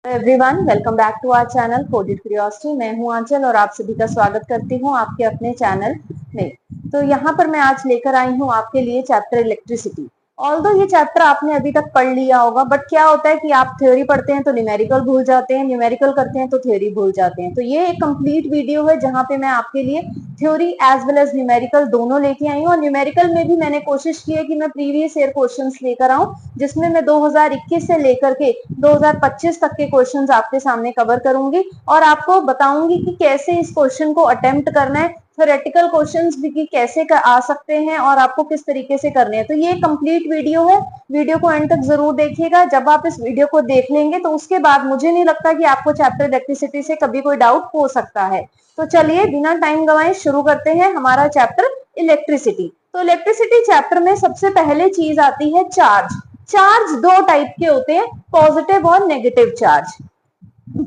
Everyone, welcome back to our channel coded curiosity. मैं हूं आंचल और आप सभी का स्वागत करती हूं आपके अपने चैनल में। तो यहाँ पर मैं आज लेकर आई हूं आपके लिए चैप्टर इलेक्ट्रिसिटी। ऑल्दो ये चैप्टर आपने अभी तक पढ़ लिया होगा, बट क्या होता है कि आप थ्योरी पढ़ते हैं तो न्यूमेरिकल भूल जाते हैं, न्यूमेरिकल करते हैं तो थ्योरी भूल जाते हैं। तो ये एक कंप्लीट वीडियो है जहाँ पे मैं आपके लिए theory as well as numerical दोनों लेके आई हूँ। और न्यूमेरिकल में भी मैंने कोशिश की है कि मैं प्रीवियस ईयर क्वेश्चंस लेकर आऊं, जिसमें मैं 2021 से लेकर के 2025 तक के क्वेश्चंस आपके सामने कवर करूंगी और आपको बताऊंगी कि कैसे इस क्वेश्चन को अटेम्प्ट करना है, थ्योरेटिकल क्वेश्चंस भी कैसे आ सकते हैं और आपको किस तरीके से करने हैं। तो ये कंप्लीट वीडियो है, वीडियो को एंड तक जरूर देखिएगा। जब आप इस वीडियो को देख लेंगे तो उसके बाद मुझे नहीं लगता कि आपको चैप्टर इलेक्ट्रिसिटी से कभी कोई डाउट हो सकता है। तो चलिए बिना टाइम गवाए शुरू करते हैं हमारा चैप्टर इलेक्ट्रिसिटी। तो इलेक्ट्रिसिटी चैप्टर में सबसे पहले चीज आती है चार्ज। चार्ज दो टाइप के होते हैं, पॉजिटिव और negative charge.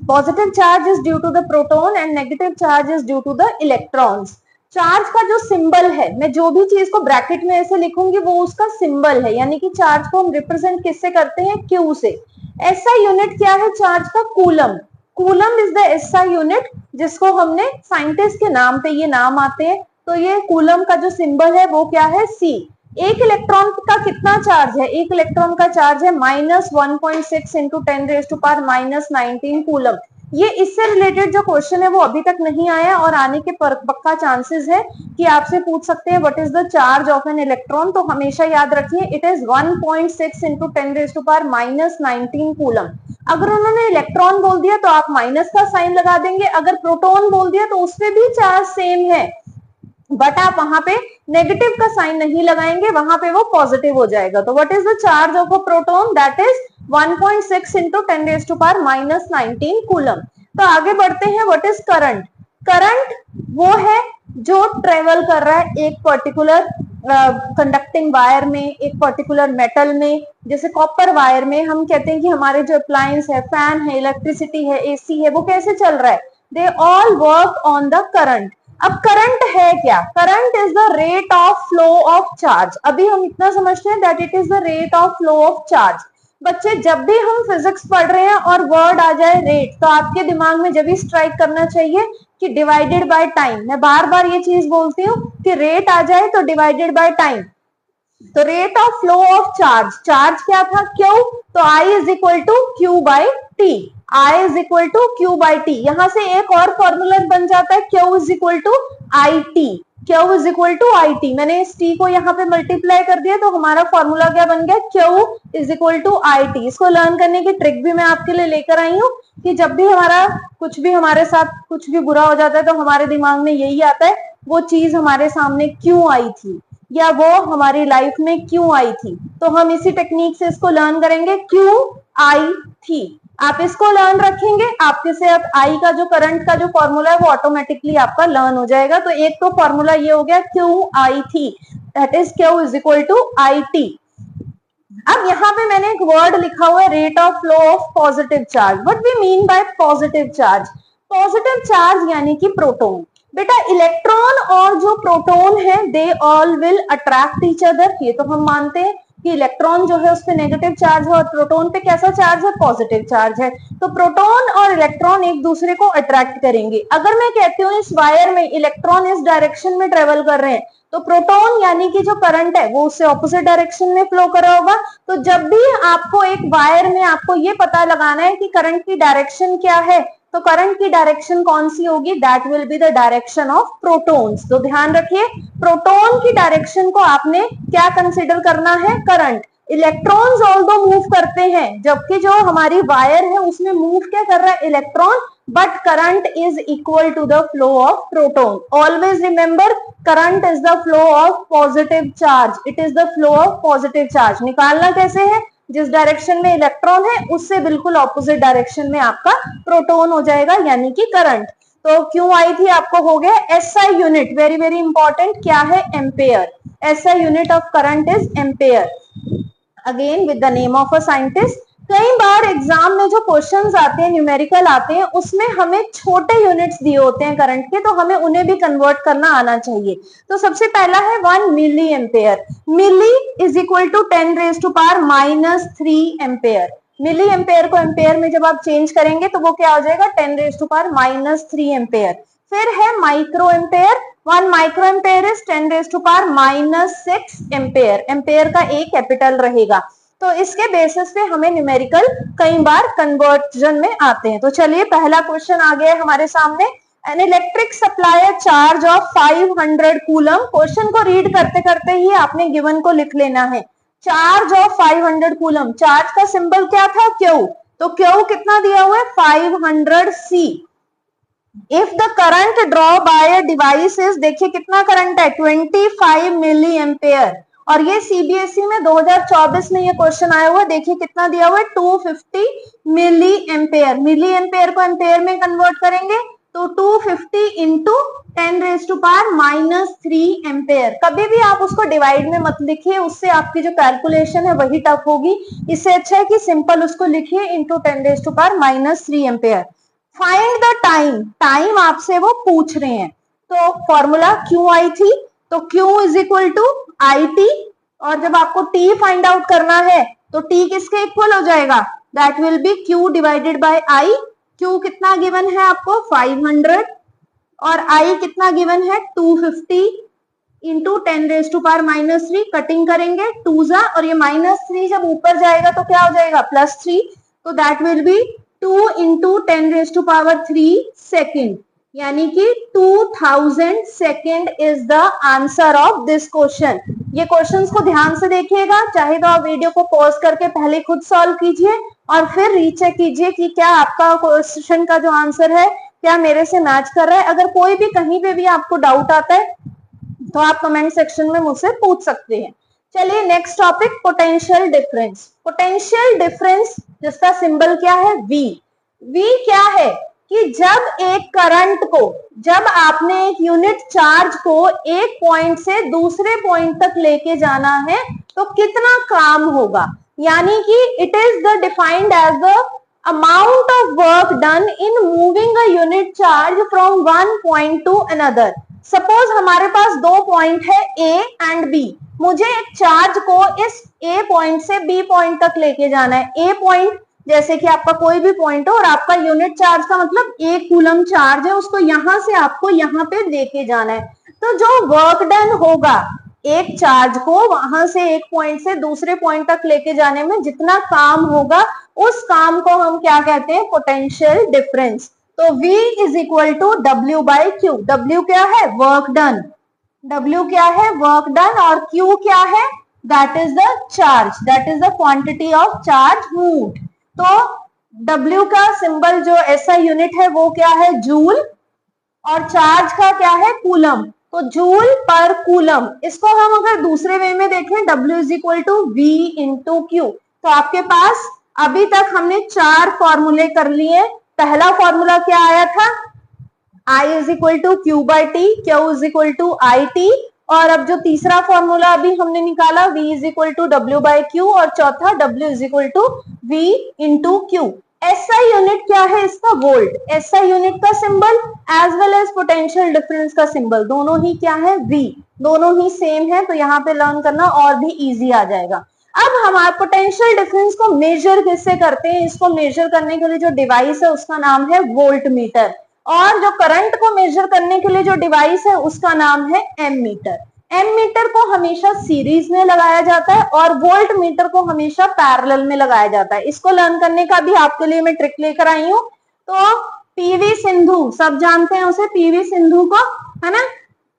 Positive charge is due to the proton and negative charge is due to the electrons. Charge का जो सिंबल है, मैं जो भी चीज को ब्रैकेट में ऐसे लिखूंगी वो उसका सिंबल है, यानी कि चार्ज को हम रिप्रेजेंट किससे करते हैं, क्यू से। एसआई यूनिट क्या है चार्ज का, coulomb. Coulomb is the SI unit, जिसको हमने साइंटिस्ट के नाम पे ये नाम आते हैं। तो ये कूलम का जो सिंबल है वो क्या है, सी। एक इलेक्ट्रॉन का कितना चार्ज है, एक इलेक्ट्रॉन का चार्ज है -1.6 इंटू 10⁻⁻19 कूलम। ये इससे रिलेटेड जो क्वेश्चन है वो अभी तक नहीं आया और आने के पक्का चांसेस है कि आपसे पूछ सकते हैं what is the charge of an electron. तो हमेशा याद रखिए इट इज 1.6 इंटू 10⁻⁻19 कूलम। अगर उन्होंने इलेक्ट्रॉन बोल दिया तो आप माइनस का साइन लगा देंगे, अगर प्रोटॉन बोल दिया तो उसपे भी चार्ज सेम है, बट आप वहां पे नेगेटिव का साइन नहीं लगाएंगे, वहां पे वो पॉजिटिव हो जाएगा। तो what is the charge of a proton, that is 1.6 into 10⁻⁻19 coulomb. तो आगे बढ़ते हैं, व्हाट इज करंट। करंट वो है जो ट्रेवल कर रहा है एक पर्टिकुलर कंडक्टिंग वायर में, एक पर्टिकुलर मेटल में। जैसे कॉपर वायर में हम कहते हैं कि हमारे जो अप्लायंस है, फैन है, इलेक्ट्रिसिटी है, एसी है, वो कैसे चल रहा है, they all work on the current. अब करंट है क्या, current is the rate of flow of charge. अभी हम इतना समझते हैं that it is the rate of flow of charge. बच्चे जब भी हम फिजिक्स पढ़ रहे हैं और वर्ड आ जाए रेट, तो आपके दिमाग में जब भी स्ट्राइक करना चाहिए कि डिवाइडेड बाय टाइम। मैं बार बार ये चीज बोलती हूँ कि रेट आ जाए तो डिवाइडेड बाय टाइम। तो rate of flow of charge, charge क्या था, क्यू। तो I is equal to Q by t, I is equal to Q by t. यहां से एक और फॉर्मूला बन जाता है, q is equal to I t, Q is equal to I t. मैंने इस टी को यहाँ पे मल्टीप्लाई कर दिया तो हमारा फॉर्मूला क्या बन गया, Q is equal to I T. इसको लर्न करने की ट्रिक भी मैं आपके लिए लेकर आई हूँ कि जब भी हमारा कुछ भी हमारे साथ कुछ भी बुरा हो जाता है तो हमारे दिमाग में यही आता है, वो चीज हमारे सामने क्यों आई थी या वो हमारी लाइफ में क्यों आई थी। तो हम इसी टेक्निक से इसको लर्न करेंगे, क्यों आई थी। आप इसको लर्न रखेंगे, आपके से अब आई का जो करंट का जो फॉर्मूला है वो ऑटोमेटिकली आपका लर्न हो जाएगा। तो एक तो फॉर्मूला ये हो गया Q I T, that is Q is equal to I T. अब यहाँ पे मैंने एक वर्ड लिखा हुआ है, rate of flow of positive charge. What we mean by positive charge, positive charge यानी कि प्रोटॉन। बेटा इलेक्ट्रॉन और जो प्रोटॉन है they all will attract each other. ये तो हम मानते हैं कि इलेक्ट्रॉन जो है उस पे नेगेटिव चार्ज है और प्रोटॉन पे कैसा चार्ज है, पॉजिटिव चार्ज है। तो प्रोटॉन और इलेक्ट्रॉन एक दूसरे को अट्रैक्ट करेंगे। अगर मैं कहती हूँ इस वायर में इलेक्ट्रॉन इस डायरेक्शन में ट्रेवल कर रहे हैं, तो प्रोटॉन यानी कि जो करंट है वो उससे ऑपोजिट डायरेक्शन में फ्लो कर रहा होगा। तो जब भी आपको एक वायर में आपको ये पता लगाना है कि करंट की डायरेक्शन क्या है, तो करंट की डायरेक्शन कौन सी होगी, that will be the direction of protons. तो ध्यान रखिए प्रोटॉन की डायरेक्शन को आपने क्या कंसिडर करना है, करंट। इलेक्ट्रॉन्स ऑल्दो मूव करते हैं, जबकि जो हमारी वायर है उसमें मूव क्या कर रहा है, electron, but current is equal to the flow of proton. Always remember current is the flow of positive charge, it is the flow of positive charge. निकालना कैसे है, जिस डायरेक्शन में इलेक्ट्रॉन है उससे बिल्कुल ऑपोजिट डायरेक्शन में आपका प्रोटॉन हो जाएगा, यानी कि करंट। तो क्यों आई थी आपको हो गया, SI unit, very very important, क्या है, ampere. SI unit of current is ampere, again with the name of a scientist. कई बार एग्जाम में जो क्वेश्चंस आते हैं, न्यूमेरिकल आते हैं, उसमें हमें छोटे यूनिट्स दिए होते हैं करंट के, तो हमें उन्हें भी कन्वर्ट करना आना चाहिए। तो सबसे पहला है 1 milli ampere. Milli is equal to 10⁻³ -3 ampere. Milli ampere को एम्पेयर में जब आप चेंज करेंगे तो वो क्या हो जाएगा 10⁻³ एम्पेयर। फिर है micro ampere, 1 micro ampere is 10⁻⁻6 ampere. Ampere का ए कैपिटल रहेगा। तो इसके बेसिस पे हमें न्यूमेरिकल कई बार कन्वर्जन में आते हैं। तो चलिए पहला क्वेश्चन आ गया है हमारे सामने। An electric supply charge of 500 coulomb. Question को रीड करते करते ही आपने गिवन को लिख लेना है। चार्ज ऑफ 500 कूलम, चार्ज का सिंबल क्या था? क्यू। तो क्यू कितना दिया हुआ है? 500 C. If the current draw by device is, देखिए कितना करंट है 25 मिली एम्पेयर। और ये सीबीएसई में 2024 में ये क्वेश्चन आया हुआ है। देखिए कितना दिया हुआ है 250 मिली एम्पेयर। मिली एम्पेयर को एम्पेयर में कन्वर्ट करेंगे तो 250 इंटू 10⁻³ एम्पेयर। कभी भी आप उसको डिवाइड में मत लिखिए, उससे आपकी जो कैलकुलेशन है वही टफ होगी। इससे अच्छा है कि सिंपल उसको लिखिए into 10⁻³ ampere. Find the time, time आपसे वो पूछ रहे हैं। तो फॉर्मूला क्यू आई थी, तो Q is equal to I T. और जब आपको टी फाइंड आउट करना है तो टी किसके इक्वल हो जाएगा? That will be Q divided by I. Q कितना गिवन है आपको? 500। और आई कितना गिवन है? 250 इंटू 10⁻³ कटिंग करेंगे 2 जा, और ये -3 जब ऊपर जाएगा तो क्या हो जाएगा? +3। तो that will be 2 into 10⁻³ second, यानी कि 2000 second is the answer of this question. ये क्वेश्चंस को ध्यान से देखिएगा, चाहे तो आप वीडियो को पॉज करके पहले खुद सॉल्व कीजिए और फिर रीचेक कीजिए कि क्या आपका क्वेश्चन का जो आंसर है क्या मेरे से मैच कर रहा है। अगर कोई भी कहीं पे भी आपको डाउट आता है तो आप कमेंट सेक्शन में मुझसे पूछ सकते हैं। चलिए next topic, potential difference. Potential difference जिसका सिंबल क्या है? वी। वी क्या है कि जब एक करंट को, जब आपने एक यूनिट चार्ज को एक पॉइंट से दूसरे पॉइंट तक लेके जाना है तो कितना काम होगा, यानी कि it is the defined as the amount of work done in moving a unit charge from one point to another. Suppose हमारे पास 2 पॉइंट है ए एंड बी। मुझे एक चार्ज को इस ए पॉइंट से बी पॉइंट तक लेके जाना है। ए पॉइंट जैसे कि आपका कोई भी पॉइंट हो और आपका यूनिट चार्ज का मतलब 1 कूलम चार्ज है, उसको यहां से आपको यहां पे लेके जाना है। तो जो वर्क डन होगा एक चार्ज को वहां से एक पॉइंट से दूसरे पॉइंट तक लेके जाने में जितना काम होगा उस काम को हम क्या कहते हैं? Potential difference. तो V is equal to W by Q. W क्या है? Work done. W क्या है? Work done. और Q क्या है? That is the charge, that is the quantity of charge moved. तो W का सिंबल जो SI यूनिट है वो क्या है? जूल। और चार्ज का क्या है? कूलम। तो जूल पर कूलम। इसको हम अगर दूसरे वे में देखें W is equal to V into Q. तो आपके पास अभी तक हमने 4 फॉर्मूले कर लिए। पहला फॉर्मूला क्या आया था? I is equal to Q by T, Q is equal to I T. और अब जो तीसरा फॉर्मूला अभी हमने निकाला V is equal to W by Q, और चौथा W is equal to V into Q. SI unit क्या है इसका? वोल्ट। SI यूनिट का symbol as well as potential difference का सिंबल दोनों ही क्या है? V। दोनों ही सेम है, तो यहाँ पे लर्न करना और भी इजी आ जाएगा। अब हमारे पोटेंशियल डिफरेंस को मेजर किससे करते हैं? इसको मेजर करने के लिए जो डिवाइस है उसका नाम है वोल्ट मीटर, और जो करंट को मेजर करने के लिए जो डिवाइस है उसका नाम है एमीटर। एमीटर को हमेशा सीरीज में लगाया जाता है और वोल्ट मीटर को हमेशा पैरेलल में लगाया जाता है। इसको लर्न करने का भी आपके लिए मैं ट्रिक लेकर आई हूँ। तो पीवी सिंधु, सब जानते हैं उसे, पीवी सिंधु को, है ना।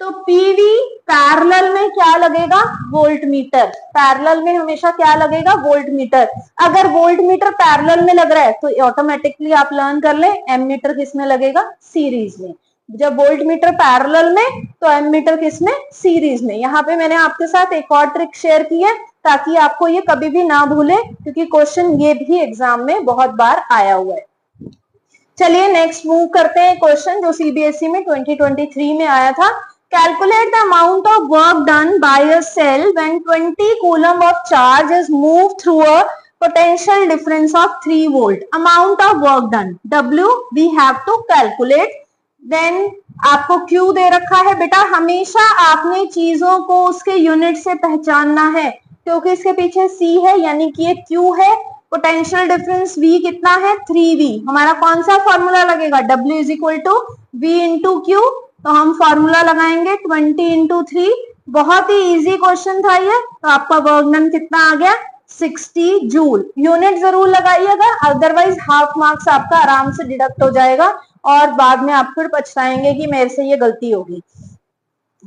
तो पीवी पैरेलल में क्या लगेगा? Volt meter. पैरेलल में हमेशा क्या लगेगा? Volt meter. अगर वोल्ट मीटर पैरेलल में लग रहा है तो ऑटोमेटिकली आप लर्न कर ले एमीटर किस में लगेगा? सीरीज में। जब वोल्ट मीटर पैरेलल में तो एमीटर किस में? सीरीज में। यहाँ पे मैंने आपके साथ एक और ट्रिक शेयर की है ताकि आपको ये कभी भी ना भूले, क्योंकि क्वेश्चन ये भी एग्जाम में बहुत बार आया हुआ है। चलिए नेक्स्ट मूव करते हैं क्वेश्चन जो सीबीएसई में 2023 में आया था। Calculate the amount of work done by a cell when 20 coulomb of charge is moved through a potential difference of 3 volt. Amount of work done, W we have to calculate. Then आपको Q दे रखा है। बेटा हमेशा आपने चीजों को उसके unit से पहचानना है, क्योंकि इसके पीछे C है यानी कि ये Q है, पोटेंशियल डिफरेंस V कितना है 3V। हमारा कौन सा फॉर्मूला लगेगा, W is equal to V into Q. तो हम फॉर्मूला लगाएंगे 20 इंटू 3। बहुत ही इजी क्वेश्चन था ये। तो आपका वर्क डन कितना आ गया 60 जूल। यूनिट जरूर लगाइएगा, अदरवाइज हाफ मार्क्स आपका आराम से डिडक्ट हो जाएगा और बाद में आप फिर पछताएंगे कि मेरे से ये गलती होगी।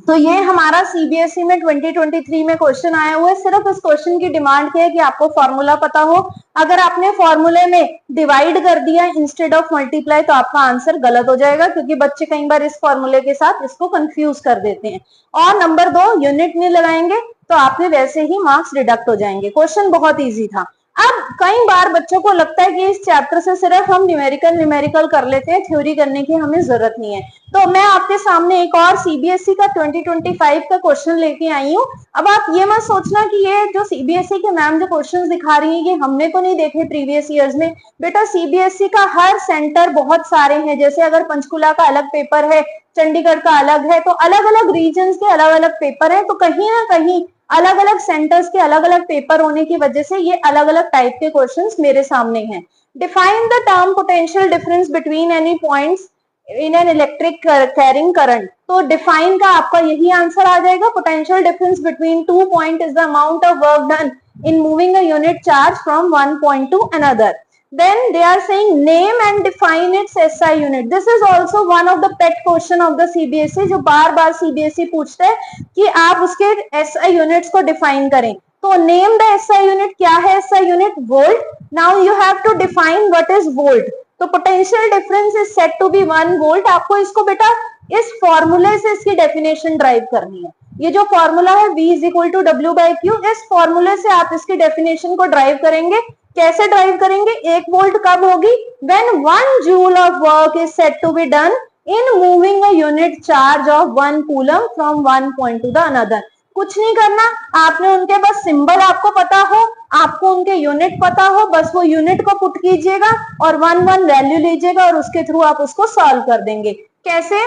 तो ये हमारा सीबीएसई में 2023 में क्वेश्चन आया हुआ है। सिर्फ इस क्वेश्चन की डिमांड क्या है कि आपको फॉर्मूला पता हो। अगर आपने फॉर्मूले में डिवाइड कर दिया इंस्टेड ऑफ मल्टीप्लाई तो आपका आंसर गलत हो जाएगा, क्योंकि बच्चे कई बार इस फॉर्मूले के साथ इसको कंफ्यूज कर देते हैं। और नंबर 2, यूनिट नहीं लगाएंगे तो आपके वैसे ही मार्क्स डिडक्ट हो जाएंगे। क्वेश्चन बहुत ईजी था। अब कई बार बच्चों को लगता है कि इस चैप्टर से सिर्फ हम न्यूमेरिकल कर लेते हैं, थ्योरी करने की हमें जरूरत नहीं है। तो मैं आपके सामने एक और सीबीएसई का 2025 का क्वेश्चन लेके आई हूँ। अब आप ये मत सोचना कि ये जो सीबीएसई के मैम जो क्वेश्चंस दिखा रही है ये हमने तो नहीं देखे प्रीवियस ईयर्स में। बेटा सीबीएसई का हर सेंटर बहुत सारे हैं। जैसे अगर पंचकुला का अलग पेपर है, चंडीगढ़ का अलग है, तो अलग अलग रीजन के अलग अलग पेपर है। तो कहीं ना कहीं अलग अलग सेंटर्स के अलग अलग पेपर होने की वजह से ये अलग अलग टाइप के क्वेश्चंस मेरे सामने हैं। Define the term potential difference between any points in an electric carrying current. तो डिफाइन का आपका यही आंसर आ जाएगा। Potential difference between 2 point is the amount of work done in moving a unit charge from one point to another. Then they are saying name and define its SI unit. This is also one of the pet question of the CBSE, जो बार बार CBSE पूछते हैं कि आप उसके SI units को define करें। तो name the SI unit। क्या है SI unit? Volt. Now you have to define what is volt. तो potential difference is said to be 1 volt। आपको इसको बेटा इस फॉर्मूले से इसकी डेफिनेशन ड्राइव करनी है। ये जो फॉर्मूला है V is equal to W by Q, इस फॉर्मूले से आप इसकी डेफिनेशन को ड्राइव करेंगे। कैसे ड्राइव करेंगे? 1 वोल्ट कब होगी? When 1 joule of work is said to be done in moving a unit charge of 1 coulomb from one point to the another। कुछ नहीं करना, आपने उनके बस सिंबल आपको पता हो, आपको उनके यूनिट पता हो, बस वो यूनिट को पुट कीजिएगा और 1 वैल्यू लीजिएगा और उसके थ्रू आप उसको सॉल्व कर देंगे। कैसे?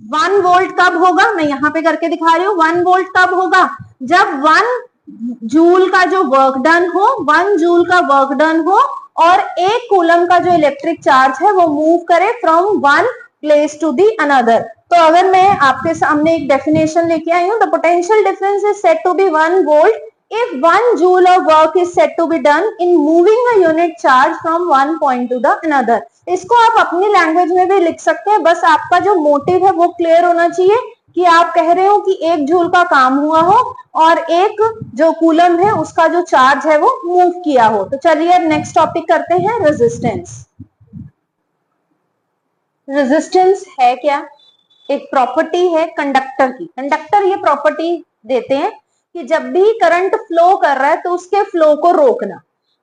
1 वोल्ट कब होगा? मैं यहाँ पे करके दिखा रही हूँ। 1 वोल्ट कब होगा? जब 1 जूल का जो वर्क डन हो, 1 जूल का वर्क डन हो और 1 कूलम का जो इलेक्ट्रिक चार्ज है वो मूव करे from one place to the another. तो अगर मैं आपके सामने एक डेफिनेशन लेके आई हूँ, the potential difference is said to be 1 volt if 1 joule of work is said to be done in moving a unit charge from one point to the another। इसको आप अपनी लैंग्वेज में भी लिख सकते हैं, बस आपका जो मोटिव है वो क्लियर होना चाहिए कि आप कह रहे हो कि 1 जूल का काम हुआ हो और 1 जो कूलम है उसका जो चार्ज है वो मूव किया हो। तो चलिए नेक्स्ट टॉपिक करते हैं, रेजिस्टेंस। रेजिस्टेंस है क्या? एक प्रॉपर्टी है कंडक्टर की। कंडक्टर ये प्रॉपर्टी देते हैं कि जब भी करंट फ्लो कर रहा है तो उसके फ्लो को रोकना,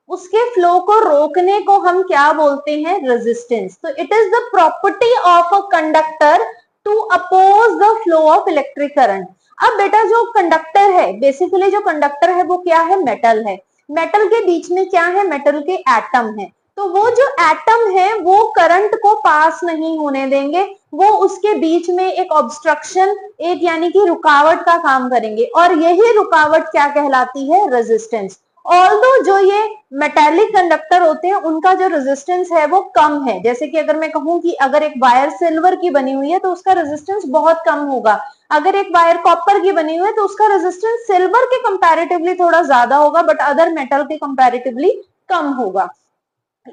उसके फ्लो को रोकने को हम क्या बोलते हैं? रेजिस्टेंस। तो it is the property of a conductor to oppose the flow of electric current. अब बेटा जो कंडक्टर है, बेसिकली जो कंडक्टर है वो क्या है? मेटल है। मेटल के बीच में क्या है? मेटल के एटम है। तो वो जो एटम है वो करंट को पास नहीं होने देंगे, वो उसके बीच में एक ऑब्स्ट्रक्शन, एक यानी कि रुकावट का काम करेंगे और यही रुकावट क्या कहलाती है? रेजिस्टेंस। ऑल्दो जो ये मेटेलिक कंडक्टर होते हैं उनका जो रेजिस्टेंस है वो कम है। जैसे कि अगर मैं कहूं कि अगर एक वायर सिल्वर की बनी हुई है तो उसका रेजिस्टेंस बहुत कम होगा, अगर एक वायर कॉपर की बनी हुई है तो उसका रेजिस्टेंस सिल्वर के कंपैरेटिवली थोड़ा ज्यादा होगा, बट अदर मेटल के कंपैरेटिवली कम होगा।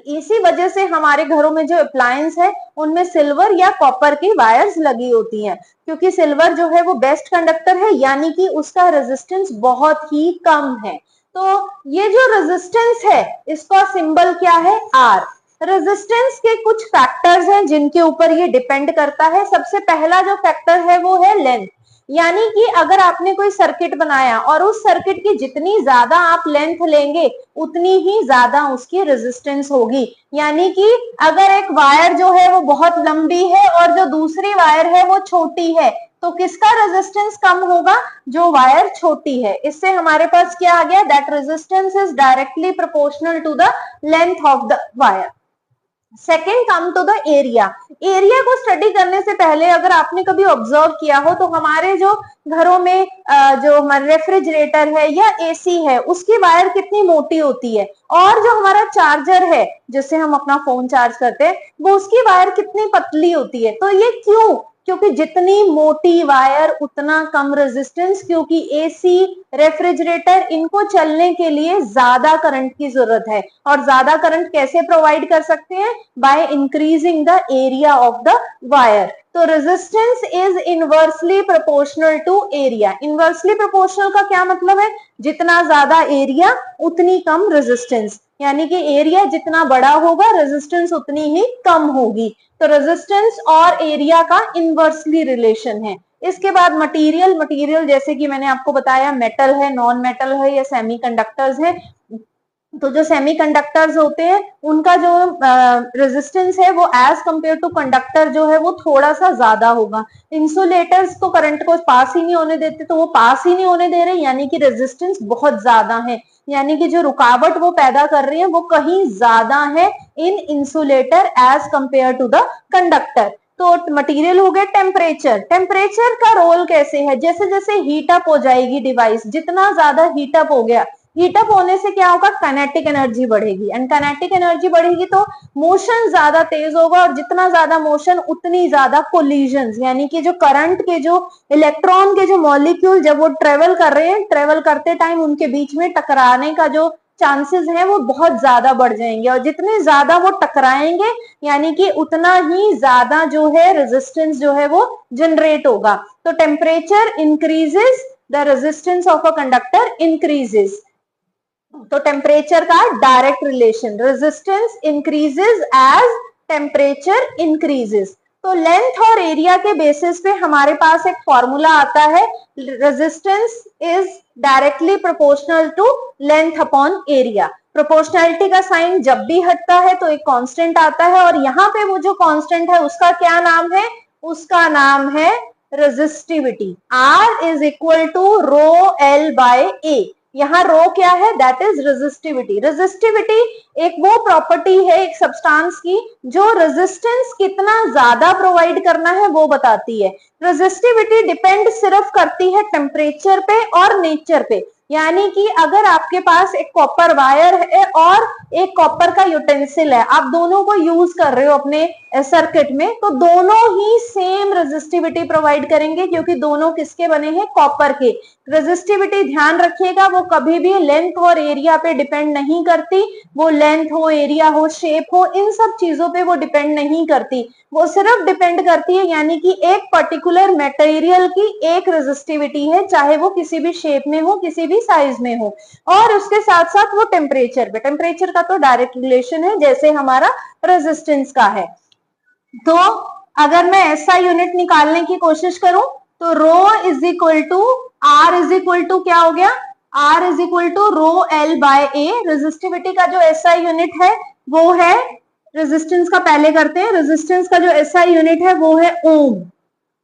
इसी वजह से हमारे घरों में जो अप्लायंस है उनमें सिल्वर या कॉपर की वायर्स लगी होती हैं, क्योंकि सिल्वर जो है वो बेस्ट कंडक्टर है, यानी कि उसका रेजिस्टेंस बहुत ही कम है। तो ये जो रेजिस्टेंस है इसका सिंबल क्या है? आर। रेजिस्टेंस के कुछ फैक्टर्स हैं जिनके ऊपर ये डिपेंड करता है। सबसे पहला जो फैक्टर है वो है लेंथ, यानी कि अगर आपने कोई सर्किट बनाया और उस सर्किट की जितनी ज्यादा आप लेंथ लेंगे उतनी ही ज्यादा उसकी रेजिस्टेंस होगी। यानी कि अगर एक वायर जो है वो बहुत लंबी है और जो दूसरी वायर है वो छोटी है तो किसका रेजिस्टेंस कम होगा? जो वायर छोटी है। इससे हमारे पास क्या आ गया? That resistance is directly proportional to the length of the wire. Second come to the area. Area को स्टडी करने से पहले अगर आपने कभी ऑब्जर्व किया हो तो हमारे जो घरों में जो हमारे रेफ्रिजरेटर है या एसी है उसकी वायर कितनी मोटी होती है, और जो हमारा चार्जर है जिससे हम अपना फोन चार्ज करते हैं वो उसकी वायर कितनी पतली होती है। तो ये क्यों? क्योंकि जितनी मोटी वायर उतना कम रेजिस्टेंस, क्योंकि एसी रेफ्रिजरेटर इनको चलने के लिए ज्यादा करंट की जरूरत है। और ज्यादा करंट कैसे प्रोवाइड कर सकते हैं? By increasing the area of the wire. तो resistance is inversely proportional to area. Inversely proportional का क्या मतलब है? जितना ज्यादा एरिया उतनी कम रेजिस्टेंस, यानी कि एरिया जितना बड़ा होगा रेजिस्टेंस उतनी ही कम होगी। तो रेजिस्टेंस और एरिया का इनवर्सली रिलेशन है। इसके बाद मटेरियल, मटेरियल जैसे कि मैंने आपको बताया मेटल है, नॉन मेटल है या सेमीकंडक्टर्स है। तो जो सेमीकंडक्टर्स होते हैं उनका जो रेजिस्टेंस है वो एज कंपेयर टू कंडक्टर जो है वो थोड़ा सा ज्यादा होगा। इंसुलेटर्स तो करंट को पास ही नहीं होने देते, तो वो पास ही नहीं होने दे रहे, यानी कि रेजिस्टेंस बहुत ज्यादा है, यानी कि जो रुकावट वो पैदा कर रही है वो कहीं ज्यादा है in insulator as compare to the conductor. तो मटेरियल हो गया। टेम्परेचर, टेम्परेचर का रोल कैसे है? जैसे जैसे हीट अप हो जाएगी डिवाइस, जितना ज्यादा हीट अप हो गया, हीट अप होने से क्या होगा? काइनेटिक एनर्जी बढ़ेगी, एंड काइनेटिक एनर्जी बढ़ेगी तो मोशन ज्यादा तेज होगा, और जितना ज्यादा मोशन उतनी ज्यादा कोलिजन्स, यानी कि जो करंट के जो इलेक्ट्रॉन के जो मॉलिक्यूल जब वो ट्रेवल कर रहे हैं, ट्रेवल करते टाइम उनके बीच में टकराने का जो चांसेस हैं वो बहुत ज्यादा बढ़ जाएंगे, और जितने ज्यादा वो टकराएंगे यानी कि उतना ही ज्यादा जो है रेजिस्टेंस जो है वो जनरेट होगा। तो temperature increases, the resistance of a conductor increases. तो टेम्परेचर का direct relation, resistance increases as temperature increases. तो लेंथ और एरिया के बेसिस पे हमारे पास एक फॉर्मूला आता है, resistance is directly proportional to length upon area. Proportionality का साइन जब भी हटता है तो एक कांस्टेंट आता है, और यहाँ पे वो जो कांस्टेंट है उसका क्या नाम है? उसका नाम है resistivity. R is equal to rho L by A। यहाँ रो क्या है? That is resistivity. रेजिस्टिविटी एक वो प्रॉपर्टी है एक सब्सटेंस की जो रेजिस्टेंस कितना ज्यादा प्रोवाइड करना है वो बताती है। रेजिस्टिविटी डिपेंड सिर्फ करती है टेम्परेचर पे और नेचर पे, यानी कि अगर आपके पास एक कॉपर वायर है और एक कॉपर का यूटेंसिल है, आप दोनों को यूज कर रहे हो अपने सर्किट में, तो दोनों ही सेम रेजिस्टिविटी प्रोवाइड करेंगे, क्योंकि दोनों किसके बने हैं? कॉपर के। रेजिस्टिविटी ध्यान रखिएगा वो कभी भी लेंथ और एरिया पे डिपेंड नहीं करती, वो लेंथ हो, एरिया हो, शेप हो, इन सब चीजों पे वो डिपेंड नहीं करती, वो सिर्फ डिपेंड करती है यानी कि एक पर्टिकुलर मटेरियल की एक रेजिस्टिविटी है, चाहे वो किसी भी शेप में हो, किसी भी साइज में हो, और उसके साथ साथ वो टेम्परेचर पे। टेम्परेचर का तो डायरेक्ट रिलेशन है जैसे हमारा रेजिस्टेंस का है। तो अगर मैं ऐसा यूनिट निकालने की कोशिश करूं तो rho is equal to R is equal to क्या हो गया? R is equal to rho l by A. Resistivity का जो एसआई यूनिट है वो है, रेजिस्टेंस का पहले करते हैं, रेजिस्टेंस का जो एसआई यूनिट है वो है ओम।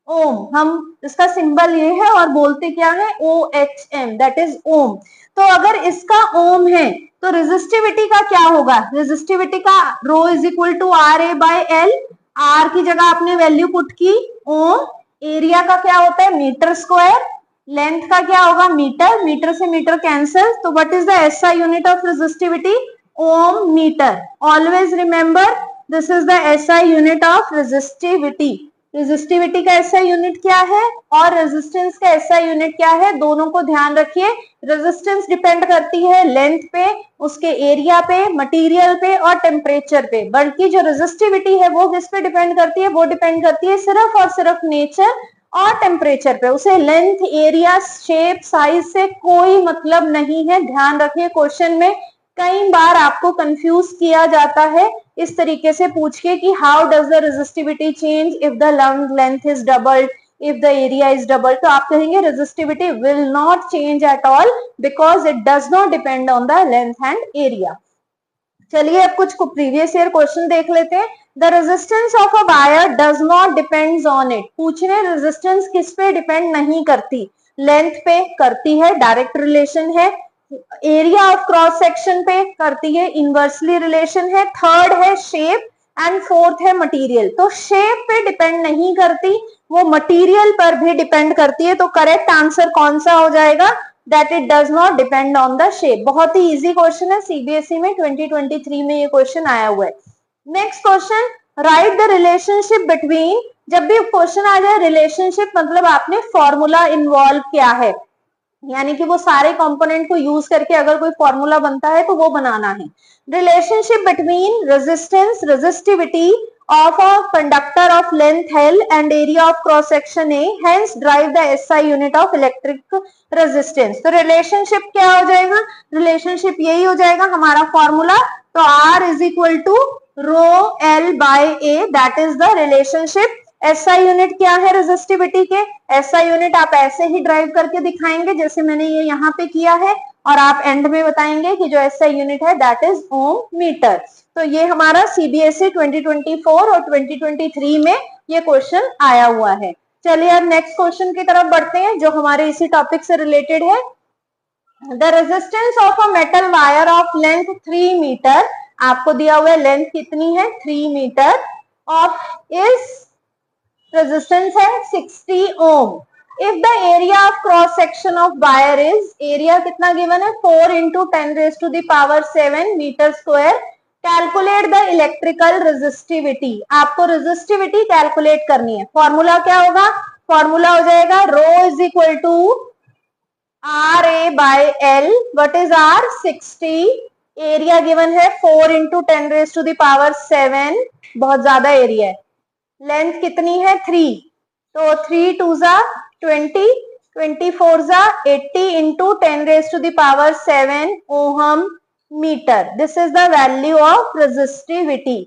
ओम, हम इसका सिंबल ये है और बोलते क्या है? OHM, दैट इज ओम। तो अगर इसका ओम है तो रेजिस्टिविटी का क्या होगा? रेजिस्टिविटी का rho is equal to R A by l. R की जगह आपने वैल्यू पुट की ओम। एरिया का क्या होता है? Metre square. लेंथ का क्या होगा? मीटर। मीटर से मीटर कैंसिल, तो what is the SI unit of resistivity? Ohm metre. Always remember this is the SI unit of resistivity. Resistivity का एसआई यूनिट क्या है और रेजिस्टेंस का एसआई यूनिट क्या है, दोनों को ध्यान रखिए। रेजिस्टेंस डिपेंड करती है लेंथ पे, उसके एरिया पे, मटेरियल पे और टेम्परेचर पे, बल्कि जो रेजिस्टिविटी है वो किस पे डिपेंड करती है? वो डिपेंड करती है सिर्फ और सिर्फ नेचर और टेम्परेचर पे। उसे लेंथ, एरिया, शेप, साइज से कोई मतलब नहीं है। ध्यान रखिए, क्वेश्चन में कई बार आपको कंफ्यूज किया जाता है इस तरीके से पूछ के कि how does the resistivity change if the length is doubled, if the area is double. तो आप कहेंगे resistivity will not change at all because it does not depend on the length and area. चलिए अब कुछ previous year question देख लेते हैं। The resistance of a wire does not depends on it. पूछ रहे रेजिस्टेंस किस पे डिपेंड नहीं करती? लेंथ पे करती है, डायरेक्ट रिलेशन है। एरिया ऑफ क्रॉस सेक्शन पे करती है, इनवर्सली रिलेशन है। थर्ड है शेप, एंड फोर्थ है मटेरियल। तो शेप पे डिपेंड नहीं करती, वो मटेरियल पर भी डिपेंड करती है। तो करेक्ट आंसर कौन सा हो जाएगा? That it does not depend on the shape. बहुत ही इजी क्वेश्चन है, सीबीएसई में 2023 में ये क्वेश्चन आया हुआ है। Next question, right the relationship between. जब भी क्वेश्चन आ जाए रिलेशनशिप, मतलब आपने फॉर्मूला इन्वॉल्व किया है, यानी कि वो सारे कंपोनेंट को यूज करके अगर कोई फॉर्मूला बनता है तो वो बनाना है। Relationship between resistance, resistivity of a conductor of length L and area of cross section A, hence drive the SI unit of electric resistance। तो रिलेशनशिप क्या हो जाएगा? रिलेशनशिप यही हो जाएगा हमारा फॉर्मूला। तो R is equal to rho L by A, that is the relationship। SI unit क्या है रेजिस्टिविटी के? SI यूनिट आप ऐसे ही ड्राइव करके दिखाएंगे जैसे मैंने ये यहाँ पे किया है, और आप एंड में बताएंगे कि जो SI यूनिट है दैट इज ओम मीटर। तो ये हमारा सीबीएसई 2024 और 2023 में ये क्वेश्चन आया हुआ है। चलिए अब नेक्स्ट क्वेश्चन की तरफ बढ़ते हैं जो हमारे इसी टॉपिक से रिलेटेड है। The resistance of a metal wire of length 3 metre, आपको दिया हुआ है लेंथ कितनी है 3 मीटर, ऑफ इस रेजिस्टेंस है 60 ohm. If the area of cross section of wire is, area कितना गिवन है 4 into 10⁻⁷ metre square, calculate the electrical resistivity. आपको रेजिस्टिविटी कैलकुलेट करनी है। फॉर्मूला क्या होगा? फॉर्मूला हो जाएगा rho is equal to R A by l. What is R? 60। Area given है 4 into 10⁻⁷, बहुत ज्यादा एरिया है। लेंथ कितनी है 3, तो 3 2 जा 20, 24 जा 80 into 10⁻⁷ ohm metre. This is the value of resistivity.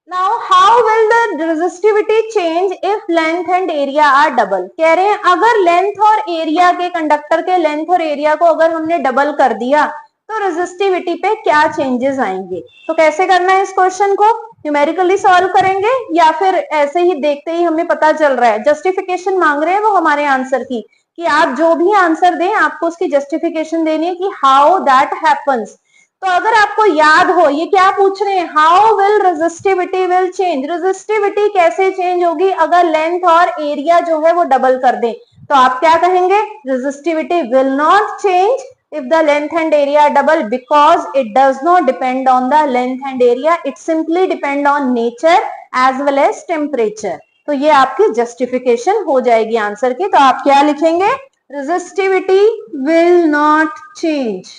Now how will the resistivity change if length and area are double. कह रहे हैं अगर लेंथ और एरिया के, कंडक्टर के लेंथ और एरिया को अगर हमने डबल कर दिया तो रेजिस्टिविटी पे क्या चेंजेस आएंगे। तो कैसे करना है इस क्वेश्चन को? न्यूमेरिकली सॉल्व करेंगे या फिर ऐसे ही देखते ही हमें पता चल रहा है? जस्टिफिकेशन मांग रहे हैं वो हमारे आंसर की, कि आप जो भी आंसर दें आपको उसकी जस्टिफिकेशन देनी है कि हाउ दैट हैपन्स। तो अगर आपको याद हो ये क्या पूछ रहे हैं, how will resistivity will change, resistivity कैसे चेंज होगी अगर लेंथ और एरिया जो है वो डबल कर दें। तो आप क्या कहेंगे? Resistivity will not change if the length and area are double, because it does not depend on the length and area, it simply depend on nature as well as temperature। तो ये आपकी justification हो जाएगी answer की। तो आप क्या लिखेंगे? Resistivity will not change.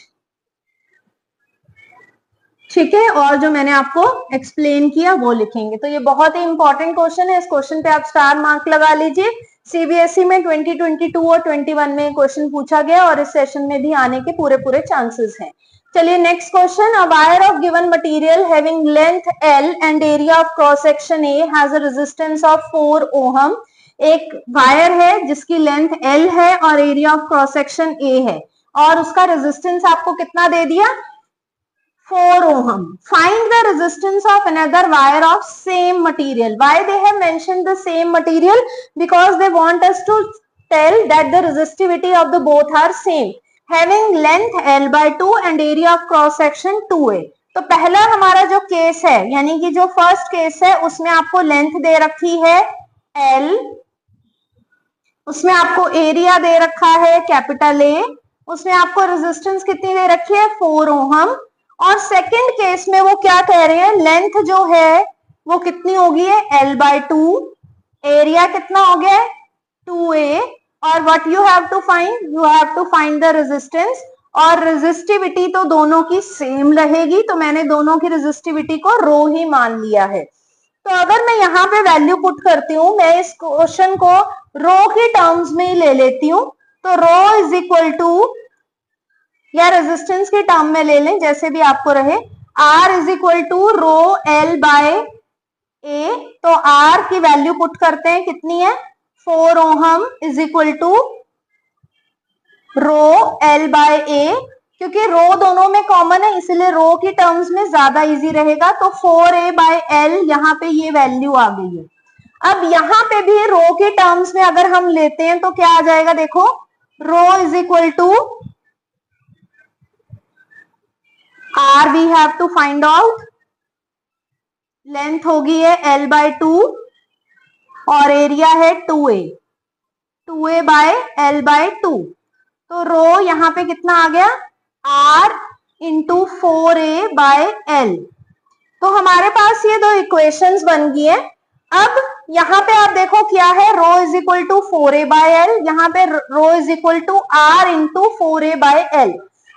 ठीक है, और जो मैंने आपको एक्सप्लेन किया वो लिखेंगे। तो ये बहुत ही इंपॉर्टेंट क्वेश्चन है, इस क्वेश्चन पे आप स्टार मार्क लगा लीजिए। सीबीएसई में 2022 और 21 में क्वेश्चन पूछा गया और इस सेशन में भी आने के पूरे चांसेस हैं। चलिए next question, a wire of given material having length L and area of cross section A has a resistance of 4 ohm. एक वायर है जिसकी लेंथ L है और area of cross section A है, और उसका रेजिस्टेंस आपको कितना दे दिया 4 ohm। Find the resistance of another wire of same material। Why they have mentioned the same material? Because they want us to tell that the resistivity of the both are same, having length L by 2 and area of cross section 2a। तो पहला हमारा जो case है, यानी कि जो first case है उसमें आपको लेंथ दे रखी है L, उसमें आपको एरिया दे रखा है कैपिटल A, उसमें आपको रेजिस्टेंस कितनी दे रखी है 4 ओहम। और सेकंड केस में वो क्या कह रहे हैं, लेंथ जो है वो कितनी होगी है L by 2, एरिया कितना हो गया है 2a, और what you have to find, you have to find the resistance. और रेजिस्टिविटी तो दोनों की सेम रहेगी, तो मैंने दोनों की रेजिस्टिविटी को रो ही मान लिया है। तो अगर मैं यहाँ पे वैल्यू पुट करती हूँ, मैं इस क्वेश्चन को रो की टर्म्स में ही ले लेती हूँ। तो रो इज इक्वल टू, या रेजिस्टेंस के टर्म में ले लें जैसे भी आपको रहे, R is equal to rho L by A। तो R की वैल्यू पुट करते हैं, कितनी है 4 ohm is equal to rho L by A। क्योंकि रो दोनों में कॉमन है इसलिए रो की टर्म्स में ज्यादा इजी रहेगा। तो 4a बाय L, यहाँ पे ये वैल्यू आ गई है। अब यहाँ पे भी रो के टर्म्स में अगर हम लेते हैं तो क्या आ जाएगा, देखो rho is equal to R we have to find out length होगी है l/2 और एरिया है 2a, 2a/l/2। तो रो यहाँ पे कितना आ गया, r इंटू 4a/l। तो हमारे पास ये दो इक्वेशंस बन गई है। अब यहाँ पे आप देखो क्या है, रो इज इक्वल टू 4a/l, यहाँ पे rho is equal to r into 4a/l।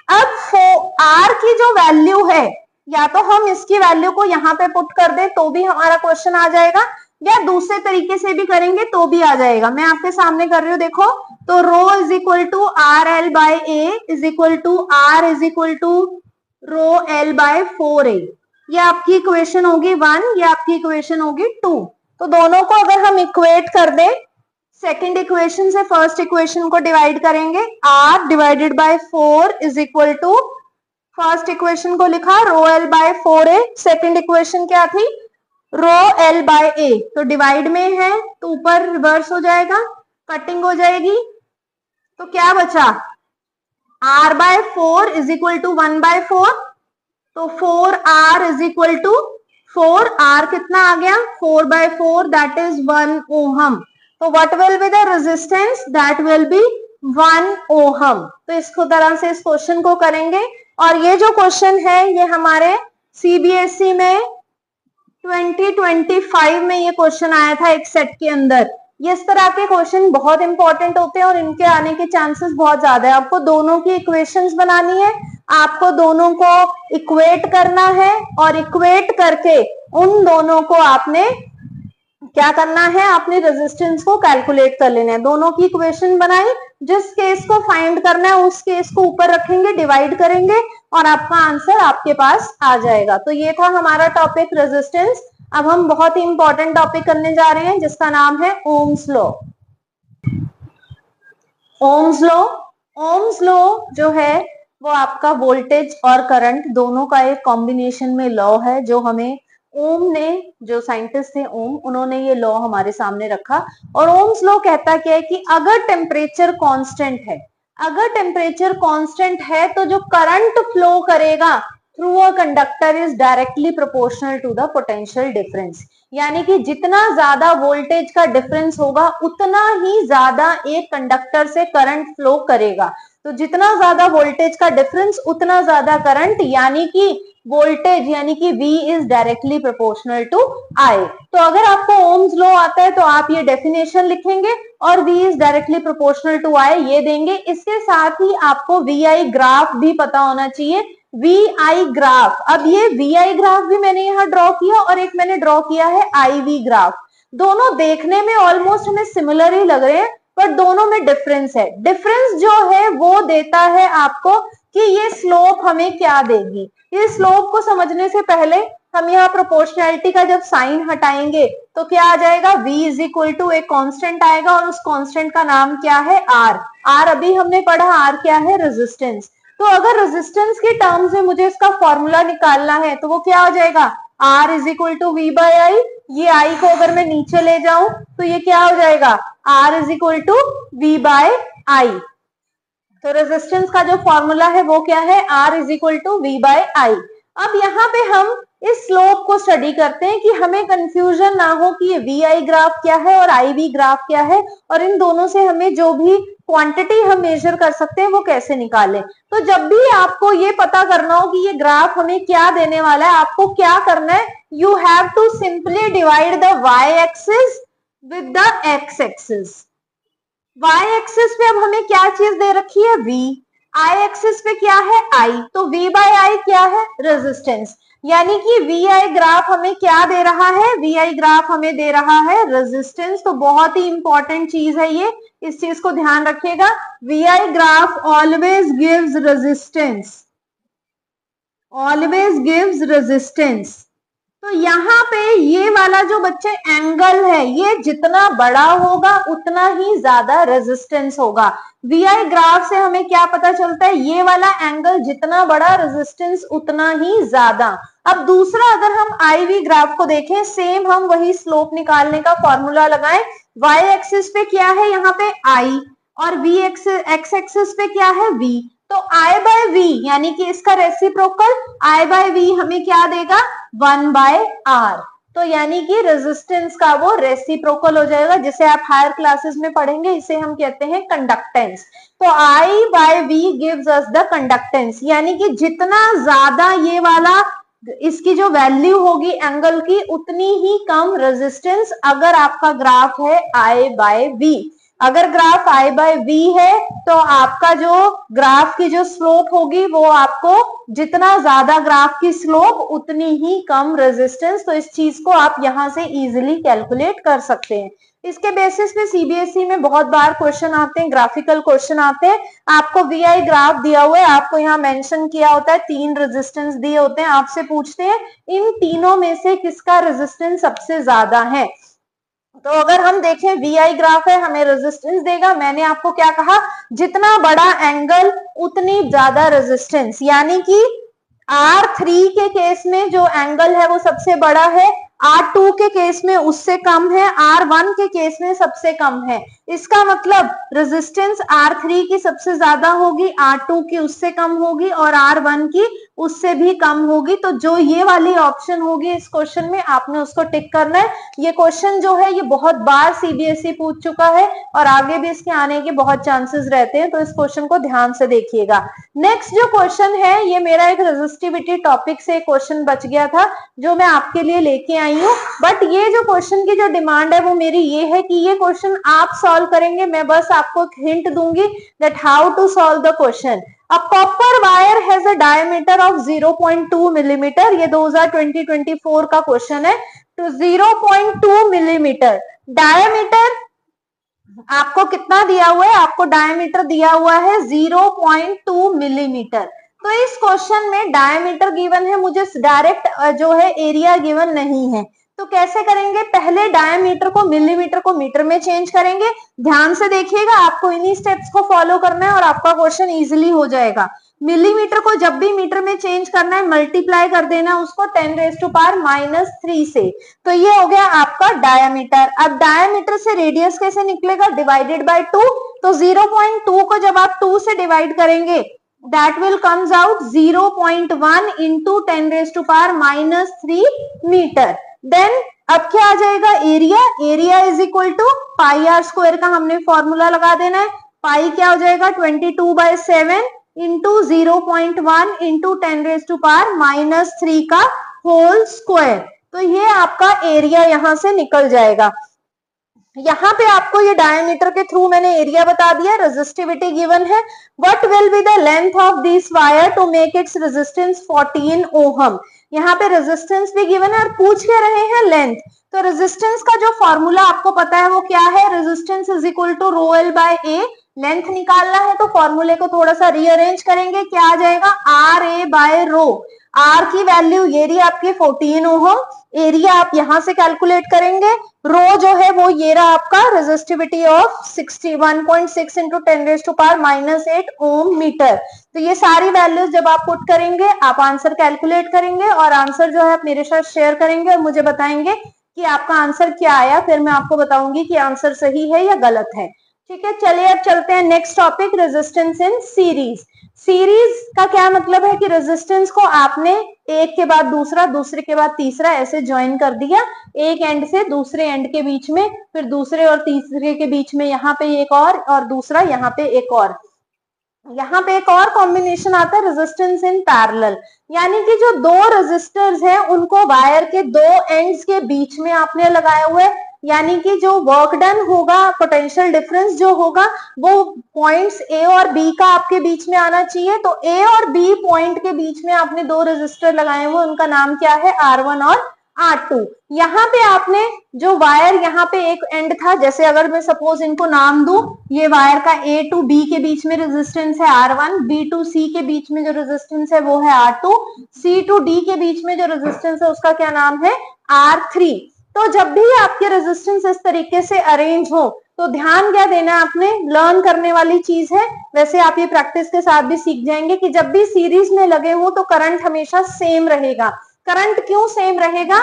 अब r की जो वैल्यू है, या तो हम इसकी वैल्यू को यहाँ पे पुट कर दें तो भी हमारा क्वेश्चन आ जाएगा, या दूसरे तरीके से भी करेंगे तो भी आ जाएगा। मैं आपके सामने कर रही हूँ, देखो। तो rho is equal to RL/A is equal to R is equal to rho L/4A। ये आपकी इक्वेशन होगी 1, ये आपकी इक्वेशन होगी 2। तो दोनों को अगर हम इक्वेट कर दें, सेकेंड इक्वेशन से फर्स्ट इक्वेशन को डिवाइड करेंगे, R divided by 4 is equal to, first equation को लिखा रो L/4A, सेकेंड इक्वेशन क्या थी, रो L/A। तो डिवाइड में है तो ऊपर रिवर्स हो जाएगा, कटिंग हो जाएगी, तो क्या बचा, R/4 इज इक्वल टू 1/4। तो 4R is equal to 4R कितना आ गया, 4/4 दैट इज 1 ओहम। तो what will be the resistance, that will be 1 ohm. तो इसको तरह से इस क्वेश्चन को करेंगे। और ये जो क्वेश्चन है ये हमारे CBSE में 2025 में ये क्वेश्चन आया था एक सेट के अंदर। ये इस तरह के क्वेश्चन बहुत इंपॉर्टेंट होते हैं और इनके आने के चांसेस बहुत ज्यादा है। आपको दोनों की इक्वेशंस बनानी है, आपको दोनों को इक्वेट करना है, और इक्वेट करके उन दोनों को आपने क्या करना है, आपने रेजिस्टेंस को कैलकुलेट कर लेना है। दोनों की इक्वेशन बनाई, जिस केस को फाइंड करना है उस केस को ऊपर रखेंगे, डिवाइड करेंगे और आपका आंसर आपके पास आ जाएगा। तो ये था हमारा टॉपिक रेजिस्टेंस। अब हम बहुत ही इंपॉर्टेंट टॉपिक करने जा रहे हैं जिसका नाम है Ohm's law. Ohm's law, Ohm's law जो है वो आपका वोल्टेज और करंट दोनों का एक कॉम्बिनेशन में लॉ है, जो हमें ओम ने, जो साइंटिस्ट थे ओम, उन्होंने ये लॉ हमारे सामने रखा। और ओम्स लॉ कहता क्या है कि अगर टेम्परेचर कांस्टेंट है, अगर टेम्परेचर कांस्टेंट है तो जो करंट फ्लो करेगा through a conductor is directly proportional to the potential difference. यानी कि जितना ज्यादा वोल्टेज का डिफरेंस होगा उतना ही ज्यादा एक कंडक्टर से करंट फ्लो करेगा। तो जितना ज्यादा वोल्टेज का डिफरेंस उतना ज्यादा करंट, यानी कि वोल्टेज यानी कि V is directly proportional to I। तो अगर आपको ओम्स लॉ आता है तो आप ये डेफिनेशन लिखेंगे और V is directly proportional to I ये देंगे। इसके साथ ही आपको VI ग्राफ भी पता होना चाहिए, VI ग्राफ। अब ये VI ग्राफ भी मैंने यहाँ ड्रॉ किया और एक मैंने ड्रॉ किया है IV ग्राफ। दोनों देखने में ऑलमोस्ट हमें सिमिलर ही लग रहे हैं, पर दोनों में डिफरेंस है। डिफरेंस जो है वो देता है आपको कि ये स्लोप हमें क्या देगी। ये स्लोप को समझने से पहले हम यहाँ प्रोपोर्शनैलिटी का जब साइन हटाएंगे तो क्या आ जाएगा, V इज इक्वल टू एक कांस्टेंट आएगा और उस कांस्टेंट का नाम क्या है, R। R अभी हमने पढ़ा, R क्या है, रेजिस्टेंस। तो अगर रेजिस्टेंस के टर्म्स में मुझे इसका फॉर्मूला निकालना है तो वो क्या हो जाएगा, R is equal to V/I। ये I को अगर मैं नीचे ले जाऊं तो ये क्या हो जाएगा, R is equal to V/I। तो रेजिस्टेंस का जो फॉर्मूला है वो क्या है, R is equal to V/I। अब यहाँ पे हम इस स्लोप को स्टडी करते हैं कि हमें कंफ्यूजन ना हो कि ये VI ग्राफ क्या है और IV ग्राफ क्या है, और इन दोनों से हमें जो भी क्वांटिटी हम मेजर कर सकते हैं वो कैसे निकालें। तो जब भी आपको ये पता करना हो कि ये ग्राफ हमें क्या देने वाला है, आपको क्या करना है, you have to simply divide the Y axis with the X axis. Y axis पे अब हमें क्या चीज दे रखी है, V। I एक्सिस पे क्या है, I। तो V/I क्या है, रेजिस्टेंस। यानी कि VI ग्राफ हमें क्या दे रहा है, VI ग्राफ हमें दे रहा है रेजिस्टेंस। तो बहुत ही इंपॉर्टेंट चीज है ये, इस चीज को ध्यान रखिएगा। VI graph always gives resistance, always gives resistance. तो यहाँ पे ये वाला जो बच्चे एंगल है, ये जितना बड़ा होगा उतना ही ज्यादा रेजिस्टेंस होगा। VI ग्राफ से हमें क्या पता चलता है, ये वाला एंगल जितना बड़ा रेजिस्टेंस उतना ही ज्यादा। अब दूसरा अगर हम IV ग्राफ को देखें, सेम हम वही स्लोप निकालने का फॉर्मूला लगाएं। Y एक्सिस पे क्या है, यहाँ पे I, और X एक्सिस पे क्या है, V। तो I/V यानी कि इसका रेसिप्रोकल I/V हमें क्या देगा, 1/R। तो यानी कि रेजिस्टेंस का वो रेसिप्रोकल हो जाएगा, जिसे आप हायर क्लासेस में पढ़ेंगे, इसे हम कहते हैं कंडक्टेंस। तो I by V gives us the conductance, यानी कि जितना ज्यादा ये वाला इसकी जो वैल्यू होगी एंगल की, उतनी ही कम रेजिस्टेंस अगर आपका ग्राफ है I by V। अगर ग्राफ I by V है तो आपका जो ग्राफ की जो स्लोप होगी वो आपको जितना ज्यादा ग्राफ की स्लोप उतनी ही कम रेजिस्टेंस। तो इस चीज को आप यहां से इजीली कैलकुलेट कर सकते हैं। इसके बेसिस पे सीबीएसई में बहुत बार क्वेश्चन आते हैं, ग्राफिकल क्वेश्चन आते हैं। आपको वीआई ग्राफ दिया हुआ है, आपको यहाँ मेंशन किया होता है, 3 रेजिस्टेंस दिए होते हैं, आपसे पूछते हैं इन तीनों में से किसका रेजिस्टेंस सबसे ज्यादा है। तो अगर हम देखें वीआई ग्राफ है, हमें रेजिस्टेंस देगा। मैंने आपको क्या कहा, जितना बड़ा एंगल उतनी ज्यादा रेजिस्टेंस, यानी कि R3 के केस में जो एंगल है वो सबसे बड़ा है, R2 के केस में उससे कम है, R1 के केस में सबसे कम है। इसका मतलब रेजिस्टेंस R3 की सबसे ज्यादा होगी, R2 की उससे कम होगी और R1 की उससे भी कम होगी। तो जो ये वाली ऑप्शन होगी इस क्वेश्चन में, आपने उसको टिक करना है। ये क्वेश्चन जो है ये बहुत बार सीबीएसई पूछ चुका है और आगे भी इसके आने के बहुत चांसेस रहते हैं, तो इस क्वेश्चन को ध्यान से देखिएगा। नेक्स्ट जो क्वेश्चन है, ये मेरा एक रेजिस्टिविटी टॉपिक से क्वेश्चन बच गया था जो मैं आपके लिए लेके आई हूँ। बट ये जो क्वेश्चन की जो डिमांड है वो मेरी ये है कि ये क्वेश्चन आप सॉल्व करेंगे। मैं बस आपको हिंट दूंगी that how to solve the question. A copper wire has a diameter of 0.2 millimeter, ये 2024 का क्वेश्चन है। तो 0.2 मिलीमीटर डायमीटर आपको कितना दिया हुआ है, आपको डायमीटर दिया हुआ है 0.2 मिलीमीटर। तो इस क्वेश्चन में डायमीटर गिवन है, मुझे डायरेक्ट जो है एरिया गिवन नहीं है। तो कैसे करेंगे, पहले डायमीटर को मिलीमीटर को मीटर में चेंज करेंगे। ध्यान से देखिएगा, आपको इन्हीं स्टेप्स को फॉलो करना है और आपका क्वेश्चन इजीली हो जाएगा। मिलीमीटर को जब भी मीटर में चेंज करना है, मल्टीप्लाई कर देना उसको 10⁻³ से। तो ये हो गया आपका डायमीटर। अब डायमीटर से रेडियस कैसे निकलेगा, डिवाइडेड बाय 2। तो 0.2 को जब आप 2 से डिवाइड करेंगे, that will comes out 0.1 into 10⁻³ metre. Then अब क्या आ जाएगा, area. Area is equal to πr² का हमने फॉर्मूला लगा देना है। पाई क्या हो जाएगा, 22/7 इंटू 0.1 इंटू 10⁻³ का होल स्क्वायर। तो ये आपका एरिया यहां से निकल जाएगा। यहाँ पे आपको ये डायमीटर के थ्रू मैंने एरिया बता दिया। रेजिस्टिविटी गिवन है, what will be the length of this wire to make its resistance 14 ohm. यहाँ पे रेजिस्टेंस भी गिवन है और पूछ के रहे हैं लेंथ। तो रेजिस्टेंस का जो फॉर्मूला आपको पता है वो क्या है, resistance is equal to ρl/a। Length निकालना है तो फॉर्मूले को थोड़ा सा रीअरेंज करेंगे, क्या आ जाएगा, RA/ρ। आर की वैल्यू ये रही आपकी 14 ओहम, एरिया आप यहां से कैलकुलेट करेंगे, रो जो है वो ये रहा आपका resistivity of 61.6 into 10⁻⁻8 ohm metre. तो ये सारी वैल्यूज जब आप पुट करेंगे, आप आंसर कैलकुलेट करेंगे और आंसर जो है आप मेरे साथ शेयर करेंगे और मुझे बताएंगे कि आपका आंसर क्या आया। फिर मैं आपको बताऊंगी कि आंसर सही है या गलत है। ठीक है, चलिए अब चलते हैं next topic, resistance in series. Series का क्या मतलब है कि रेजिस्टेंस को आपने एक के बाद दूसरा, दूसरे के बाद तीसरा ऐसे ज्वाइन कर दिया, एक एंड से दूसरे एंड के बीच में, फिर दूसरे और तीसरे के बीच में यहाँ पे एक और दूसरा यहाँ पे एक और। यहाँ पे एक और कॉम्बिनेशन आता है रेजिस्टेंस इन पैरेलल, यानी कि जो दो रेजिस्टर्स हैं उनको वायर के दो एंड्स के बीच में आपने लगाए हुए, यानी कि जो वर्क डन होगा, पोटेंशियल डिफरेंस जो होगा वो पॉइंट्स ए और बी का आपके बीच में आना चाहिए। तो ए और बी पॉइंट के बीच में आपने दो रेजिस्टर लगाए हुए, उनका नाम क्या है, R1 और R2। यहाँ पे आपने जो वायर यहाँ पे एक एंड था, जैसे अगर मैं सपोज इनको नाम दूं, ये वायर का A to B के बीच में रेजिस्टेंस है R1, B to C के बीच में जो रेजिस्टेंस है वो है R2, C to D के बीच में जो रेजिस्टेंस है उसका क्या नाम है, R3। तो जब भी आपके रेजिस्टेंस इस तरीके से अरेंज हो तो ध्यान क्या देना, आपने लर्न करने वाली चीज है। वैसे आप ये प्रैक्टिस के साथ भी सीख जाएंगे कि जब भी सीरीज में लगे हो तो करंट हमेशा सेम रहेगा। करंट क्यों सेम रहेगा,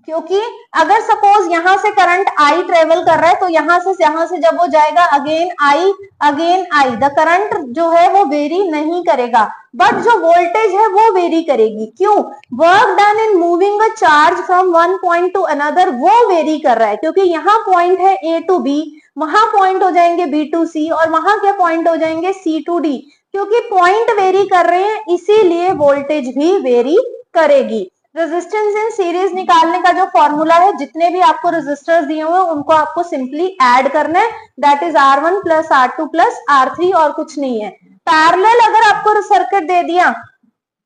क्योंकि अगर सपोज यहां से करंट आई ट्रेवल कर रहा है तो यहां से जब वो जाएगा अगेन आई, द करंट जो है वो वेरी नहीं करेगा, बट जो वोल्टेज है वो वेरी करेगी। क्यों? Work done in moving a charge from one point to another वो वेरी कर रहा है, क्योंकि यहाँ पॉइंट है ए टू बी, वहां पॉइंट हो जाएंगे बी टू सी, और वहां क्या पॉइंट हो जाएंगे सी टू डी। क्योंकि पॉइंट वेरी कर रहे हैं इसीलिए वोल्टेज भी वेरी करेगी। रेजिस्टेंस इन सीरीज निकालने का जो फॉर्मूला है, जितने भी आपको रेजिस्टर्स दिए हुए उनको आपको सिंपली ऐड करना है, that is R1 plus R2 plus R3, और कुछ नहीं है। पैरेलल अगर आपको सर्किट दे दिया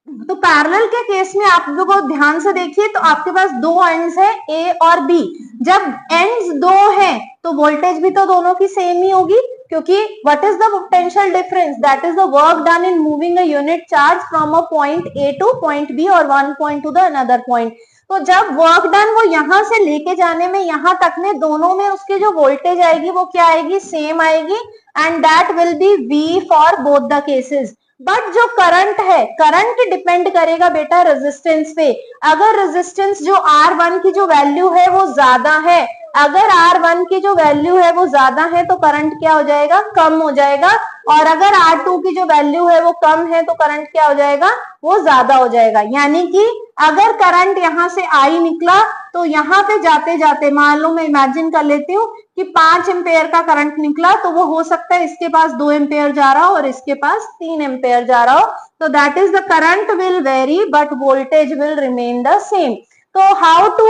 तो पैरेलल के केस में आप लोगों को ध्यान से देखिए, तो आपके पास दो एंड्स है ए और बी। जब एंड्स दो हैं तो वोल्टेज भी तो दोनों की सेम ही होगी, क्योंकि what is the potential difference, that is the work done in moving a unit charge from a point A to point B और one point to the another point. तो जब वर्क डन वो यहां से लेके जाने में यहां तक में दोनों में उसकी जो वोल्टेज आएगी वो क्या आएगी, सेम आएगी, and that will be V for both the cases. But जो करंट है, करंट डिपेंड करेगा बेटा रेजिस्टेंस पे। अगर रेजिस्टेंस जो R1 की जो वैल्यू है वो ज्यादा है, अगर R1 की जो वैल्यू है वो ज्यादा है तो करंट क्या हो जाएगा, कम हो जाएगा, और अगर R2 की जो वैल्यू है वो कम है तो करंट क्या हो जाएगा, वो ज्यादा हो जाएगा। यानी कि अगर करंट यहां से I निकला तो यहाँ पे जाते जाते मान लो मैं इमेजिन कर लेती हूँ कि 5 एम्पेयर का करंट निकला, तो वो हो सकता है इसके पास 2 एम्पेयर जा रहा हो और इसके पास 3 एम्पेयर जा रहा हो, तो that is the current will vary but voltage will remain the same. तो how to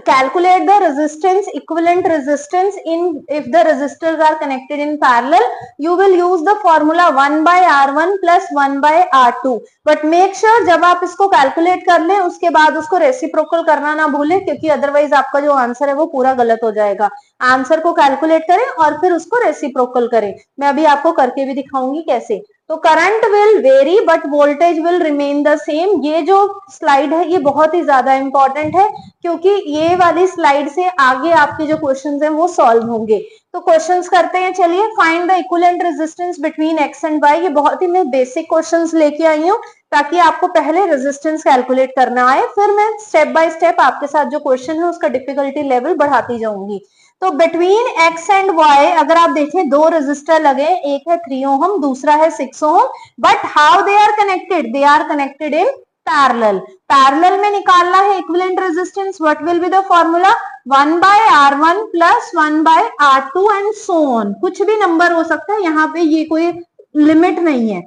calculate the resistance, equivalent resistance in if the resistors are connected in parallel? You will use the formula 1 by R1 plus 1 by R2, but make sure जब आप इसको calculate कर लें उसके बाद उसको reciprocal करना ना भूलें, क्योंकि अदरवाइज आपका जो आंसर है वो पूरा गलत हो जाएगा। आंसर को कैलकुलेट करें और फिर उसको रेसिप्रोकल करें। मैं अभी आपको करके भी दिखाऊंगी कैसे। तो current will vary but voltage will remain the same. ये जो स्लाइड है ये बहुत ही ज्यादा इंपॉर्टेंट है, क्योंकि ये वाली स्लाइड से आगे आपके जो क्वेश्चंस हैं वो सॉल्व होंगे। तो क्वेश्चंस करते हैं, चलिए। Find the equivalent resistance between X and Y. ये बहुत ही मैं बेसिक क्वेश्चंस लेके आई हूँ ताकि आपको पहले रेजिस्टेंस कैलकुलेट करना आए, फिर मैं स्टेप बाय स्टेप आपके साथ जो क्वेश्चन है उसका डिफिकल्टी लेवल बढ़ाती जाऊंगी। तो बिटवीन एक्स एंड वाई अगर आप देखें दो रेजिस्टर लगे, एक है 3 ओम दूसरा है 6 ohm, but how they are connected, they are connected in parallel. Parallel में निकालना है equivalent resistance, what will be the formula, 1 by R1 plus 1 by R2 and so on. कुछ भी नंबर हो सकता है, यहाँ पे ये कोई लिमिट नहीं है।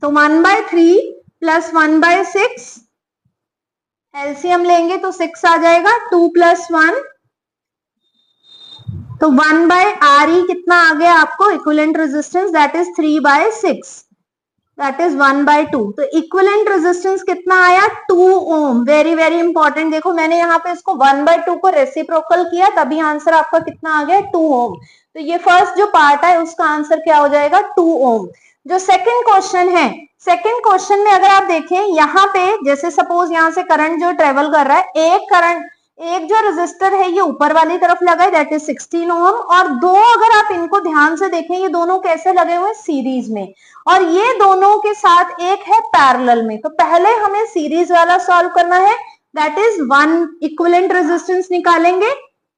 तो 1 by 3 प्लस 1 by 6, एलसीएम लेंगे तो 6 आ जाएगा, 2 प्लस 1, तो 1 by RE कितना आ गया आपको equivalent resistance, that is 3 by 6, that is 1 by 2। तो इक्विवेलेंट रेजिस्टेंस कितना आया, 2 ओम। वेरी वेरी इंपॉर्टेंट, देखो मैंने यहाँ पे इसको 1 by 2 को रेसिप्रोकल किया तभी आंसर आपका कितना आ गया, 2 ओम। तो ये फर्स्ट जो पार्ट है उसका आंसर क्या हो जाएगा, 2 ओम। जो सेकंड क्वेश्चन है, सेकंड क्वेश्चन में अगर आप देखें यहाँ पे जैसे सपोज यहाँ से करंट जो ट्रेवल कर रहा है, एक जो रेजिस्टर है ये ऊपर वाली तरफ लगा है, दैट इज 16 ओम, और दो अगर आप इनको ध्यान से देखें ये दोनों कैसे लगे हुए हैं, सीरीज में, और ये दोनों के साथ एक है पैरेलल में। तो पहले हमें सीरीज वाला सॉल्व करना है, दैट इज 1 इक्विवेलेंट रेजिस्टेंस निकालेंगे,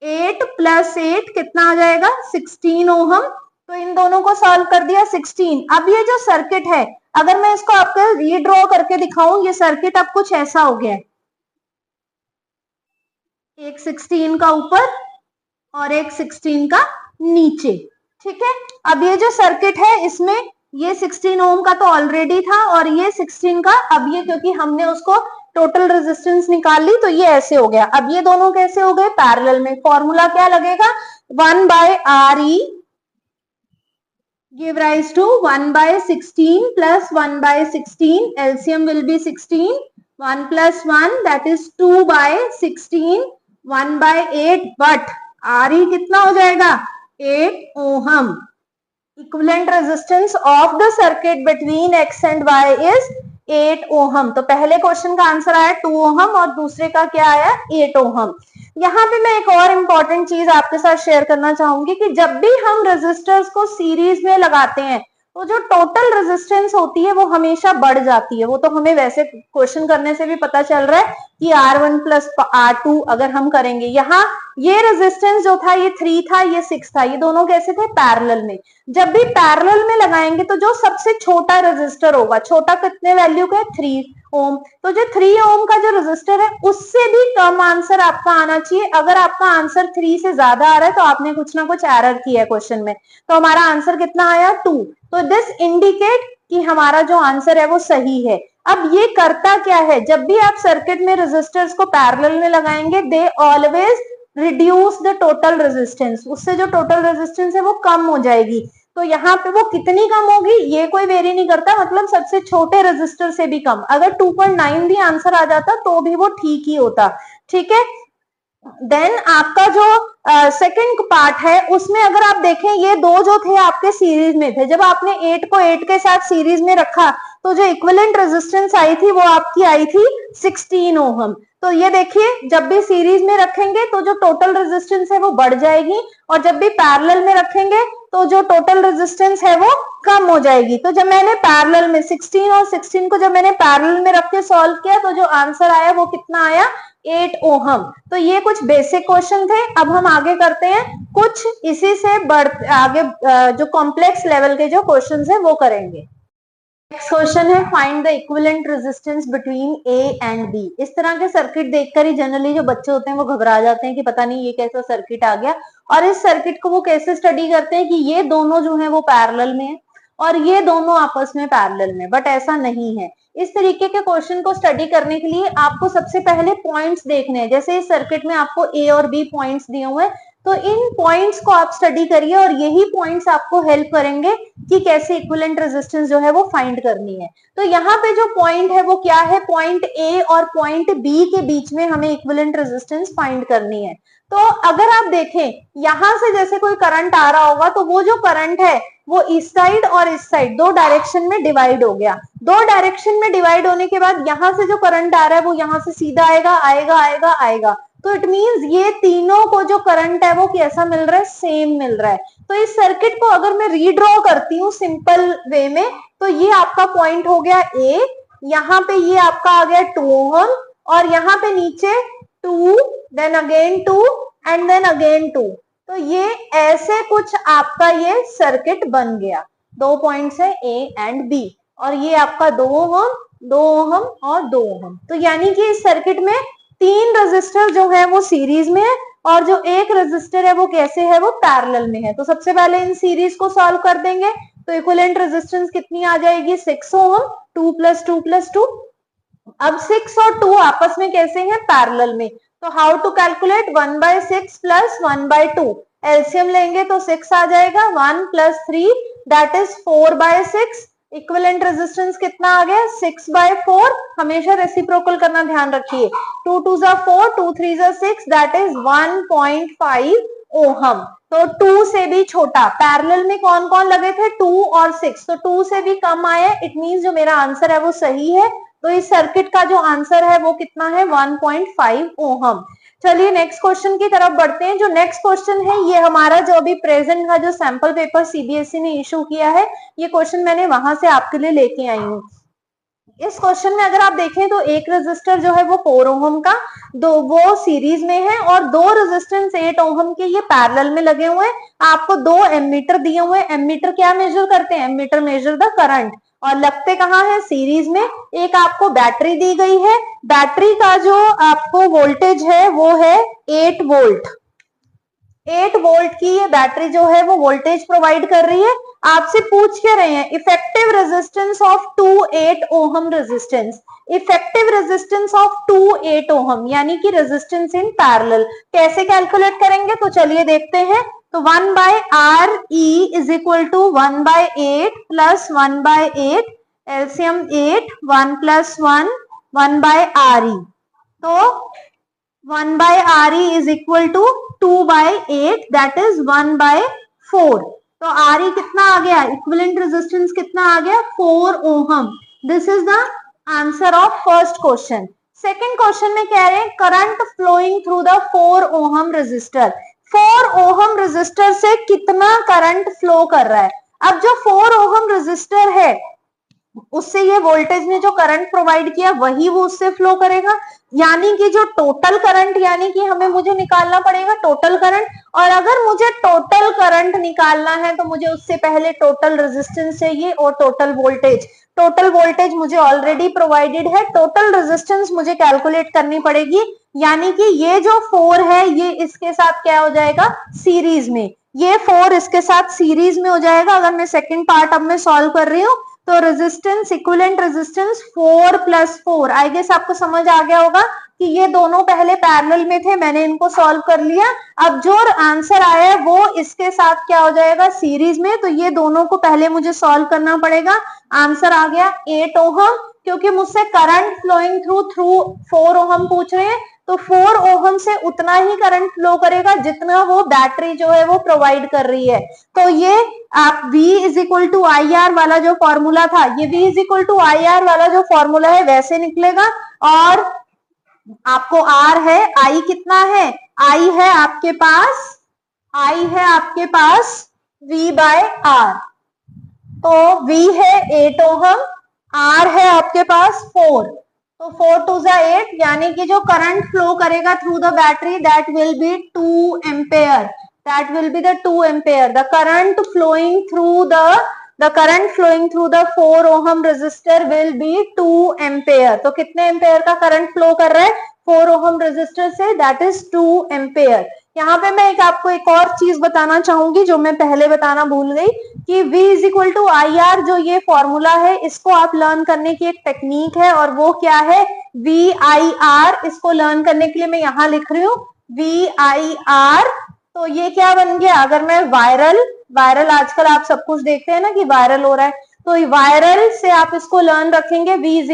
8 प्लस 8 कितना आ जाएगा, 16 ओम। तो इन दोनों को सॉल्व कर दिया 16। अब ये जो सर्किट है अगर मैं इसको आपको रीड्रॉ करके दिखाऊं, ये सर्किट अब कुछ ऐसा हो गया है, एक 16 का ऊपर और एक 16 का नीचे, ठीक है। अब ये जो सर्किट है इसमें ये 16 ओम का तो ऑलरेडी था और ये 16 का, अब ये क्योंकि हमने उसको टोटल रेजिस्टेंस निकाल ली तो ये ऐसे हो गया। अब ये दोनों कैसे हो गए, पैरेलल में। फॉर्मूला क्या लगेगा, 1 by RE give rise to 1 by 16 plus 1 by 16, LCM will be 16, 1 plus 1 that is 2 by 16, 1 by 8, but RE कितना हो जाएगा, 8 ohm. Equivalent resistance of the circuit between X and Y is 8 ohm. तो पहले question का answer आया 2 ohm और दूसरे का क्या आया, 8 ओहम। यहाँ पे मैं एक और इम्पॉर्टेंट चीज आपके साथ शेयर करना चाहूंगी कि जब भी हम रेजिस्टर्स को सीरीज में लगाते हैं तो जो टोटल रेजिस्टेंस होती है वो हमेशा बढ़ जाती है। वो तो हमें वैसे क्वेश्चन करने से भी पता चल रहा है कि R1 प्लस R2 अगर हम करेंगे, यहाँ ये रेजिस्टेंस जो था ये 3 था, ये 6 था, ये दोनों कैसे थे, पैरेलल में। जब भी पैरेलल में लगाएंगे तो जो सबसे छोटा रेजिस्टर होगा, छोटा कितने वैल्यू का है, 3 ओम, तो जो 3 ओम का जो रेजिस्टर है उससे भी कम आंसर आपका आना चाहिए। अगर आपका आंसर 3 से ज्यादा आ रहा है तो आपने कुछ ना कुछ एरर किया है क्वेश्चन में। तो हमारा आंसर कितना आया, 2। तो दिस इंडिकेट कि हमारा जो आंसर है वो सही है। अब ये करता क्या है, जब भी आप सर्किट में रेजिस्टर्स को पैरेलल में लगाएंगे, they always reduce the total resistance, उससे जो टोटल रेजिस्टेंस है वो कम हो जाएगी। तो यहाँ पे वो कितनी कम होगी ये कोई वेरी नहीं करता, मतलब सबसे छोटे रेजिस्टर से भी कम। अगर 2.9 भी आंसर आ जाता तो भी वो ठीक ही होता, ठीक है। देन आपका जो सेकंड पार्ट है उसमें अगर आप देखें, ये दो जो थे आपके सीरीज में थे, जब आपने 8 को 8 के साथ सीरीज में रखा तो जो इक्विवेलेंट रेजिस्टेंस आई थी वो आपकी आई थी 16 ओहम। तो ये देखिए, जब भी सीरीज में रखेंगे तो जो टोटल रेजिस्टेंस है वो बढ़ जाएगी, और जब भी पैरेलल में रखेंगे तो जो टोटल रेजिस्टेंस है वो कम हो जाएगी। तो जब मैंने पैरेलल में 16 और 16 को जब मैंने पैरेलल में रख के सॉल्व किया तो जो आंसर आया वो कितना आया, 8 ओहम। तो ये कुछ बेसिक क्वेश्चन थे। अब हम आगे करते हैं कुछ इसी से आगे जो कॉम्प्लेक्स लेवल के जो क्वेश्चंस है वो करेंगे। नेक्स्ट क्वेश्चन है, find the equivalent resistance between A and B. इस तरह के सर्किट देखकर ही जनरली जो बच्चे होते हैं वो घबरा जाते हैं कि पता नहीं ये कैसा सर्किट आ गया, और इस सर्किट को वो कैसे स्टडी करते हैं कि ये दोनों जो है वो पैरेलल में है और ये दोनों आपस में पैरेलल में, बट ऐसा नहीं है। इस तरीके के क्वेश्चन को स्टडी करने के लिए आपको सबसे पहले पॉइंट्स देखने हैं। जैसे इस सर्किट में आपको ए और बी पॉइंट्स दिए हुए हैं, तो इन पॉइंट्स को आप स्टडी करिए और यही पॉइंट्स आपको हेल्प करेंगे कि कैसे इक्विवेलेंट रेजिस्टेंस जो है वो फाइंड करनी है। तो यहाँ पे जो पॉइंट है वो क्या है, पॉइंट ए और पॉइंट बी के बीच में हमें इक्विवेलेंट रेजिस्टेंस फाइंड करनी है। तो अगर आप देखें यहां से जैसे कोई करंट आ रहा होगा तो वो जो करंट है वो इस साइड और इस साइड दो डायरेक्शन में डिवाइड हो गया। दो डायरेक्शन में डिवाइड होने के बाद यहाँ से जो करंट आ रहा है वो यहाँ से सीधा आएगा आएगा आएगा आएगा। तो इट मींस ये तीनों को जो करंट है वो कैसा मिल रहा है, सेम मिल रहा है। तो इस सर्किट को अगर मैं रीड्रॉ करती हूँ सिंपल वे में, तो ये आपका पॉइंट हो गया ए, यहाँ पे ये आपका आ गया 2 ओहम, और यहाँ पे नीचे 2, then again 2 and then again 2। तो ये ऐसे कुछ आपका ये सर्किट बन गया। दो पॉइंट्स है ए एंड बी, और ये आपका 2 ओहम 2 ओहम और 2 ओहम। तो यानी कि इस सर्किट में 3 रेजिस्टर जो है वो सीरीज में है और जो एक रेजिस्टर है वो कैसे है, वो पैरेलल में है। तो सबसे पहले इन सीरीज को सॉल्व कर देंगे तो इक्विवेलेंट रेजिस्टेंस कितनी आ जाएगी, 6 ओहम, 2 + 2 + 2। अब 6 और 2 आपस में कैसे हैं, पैरेलल में। तो हाउ टू कैलकुलेट, 1/6 + 1/2, एलसीएम लेंगे तो 6 आ जाएगा, 1 + 3 दैट इज 4/6। इक्विवेलेंट रेजिस्टेंस कितना आ गया, 6/4। हमेशा रेसिप्रोकल करना ध्यान रखिए, 2 2 = 4, 2 3 = 6 दैट इज 1.5 ओहम। तो 2 से भी छोटा, पैरेलल में कौन कौन लगे थे, 2 और 6, तो 2 से भी कम आया। इट मींस जो मेरा आंसर है वो सही है। तो इस सर्किट का जो आंसर है वो कितना है, 1.5 ओहम। चलिए नेक्स्ट क्वेश्चन की तरफ बढ़ते हैं। जो नेक्स्ट क्वेश्चन है ये हमारा जो अभी प्रेजेंट का जो सैंपल पेपर सीबीएसई ने इशू किया है, ये क्वेश्चन मैंने वहां से आपके लिए लेके आई हूँ। इस क्वेश्चन में अगर आप देखें तो एक रेजिस्टर जो है वो 4 ओहम का, दो वो सीरीज में है, और दो रेजिस्टेंस 8 ओहम के ये पैरेलल में लगे हुए हैं। आपको 2 एमीटर दिए हुए हैं। एमीटर क्या मेजर करते हैं, एमीटर मेजर द करंट, और लगते कहाँ है, सीरीज में। एक आपको बैटरी दी गई है, बैटरी का जो आपको वोल्टेज है वो है 8 वोल्ट। 8 वोल्ट की ये बैटरी जो है वो वोल्टेज प्रोवाइड कर रही है। आपसे पूछ के रहे हैं effective resistance of 2 8 ohm resistance, effective resistance of 2 8 ohm यानी कि रेजिस्टेंस इन पैरेलल कैसे कैलकुलेट करेंगे, तो चलिए देखते हैं। तो 1/RE = 1/8 + 1/8, एलसीएम 8, 1 + 1 1/RE। तो 1/RE = 2/8 दैट इज 1/4। तो RE कितना आ गया, इक्विवेलेंट रेजिस्टेंस कितना आ गया, 4 ohm. This is the answer of first question. Second question में कह रहे हैं current flowing through the 4 ohm resistor. 4 ohm resistor से कितना करंट फ्लो कर रहा है। अब जो 4 ओहम रेजिस्टर है उससे ये वोल्टेज ने जो करंट प्रोवाइड किया वही वो उससे फ्लो करेगा, यानी कि जो टोटल करंट, यानी कि मुझे निकालना पड़ेगा टोटल करंट। और अगर मुझे टोटल करंट निकालना है तो मुझे उससे पहले टोटल रेजिस्टेंस चाहिए और टोटल वोल्टेज। टोटल वोल्टेज मुझे ऑलरेडी प्रोवाइडेड है, टोटल रेजिस्टेंस मुझे कैलकुलेट करनी पड़ेगी, यानी कि ये जो 4 है ये इसके साथ क्या हो जाएगा, सीरीज में। ये 4 इसके साथ सीरीज में हो जाएगा। अगर मैं सेकंड पार्ट अब मैं सॉल्व कर रही हूँ तो resistance, equivalent resistance 4 + 4, I guess आपको समझ आ गया होगा कि ये दोनों पहले पैरेलल में थे, मैंने इनको सॉल्व कर लिया। अब जो आंसर आया है वो इसके साथ क्या हो जाएगा, सीरीज में। तो ये दोनों को पहले मुझे सॉल्व करना पड़ेगा। आंसर आ गया 8 ओहम, क्योंकि मुझसे करंट फ्लोइंग थ्रू 4 ओहम पूछ रहे हैं, तो 4 ओहम से उतना ही करंट फ्लो करेगा जितना वो बैटरी जो है वो प्रोवाइड कर रही है। तो ये आप V = IR वाला जो फॉर्मूला था, ये V = IR वाला जो फॉर्मूला है वैसे निकलेगा। और आपको R है, I कितना है, I है आपके पास V/R। तो V है 8 ओहम, R है आपके पास 4, तो 4 × 2 = 8, यानी कि जो करंट फ्लो करेगा through the battery that will be 2 ampere, that will be the 2 ampere. The current flowing through the 4 ohm resistor will be 2 ampere. तो कितने एम्पेयर का करंट फ्लो कर रहा है 4 ओहम रेजिस्टर से, दैट इज 2 एम्पेयर। यहाँ पे मैं आपको एक और चीज बताना चाहूंगी जो मैं पहले बताना भूल गई कि V = IR जो ये फॉर्मूला है इसको आप लर्न करने की एक टेक्निक है, और वो क्या है, VIR। इसको लर्न करने के लिए मैं यहाँ लिख रही हूँ VIR। तो ये क्या बन गया, अगर मैं वायरल आजकल आप सब कुछ देखते हैं ना कि वायरल हो रहा है, तो वायरल से आप इसको लर्न रखेंगे V =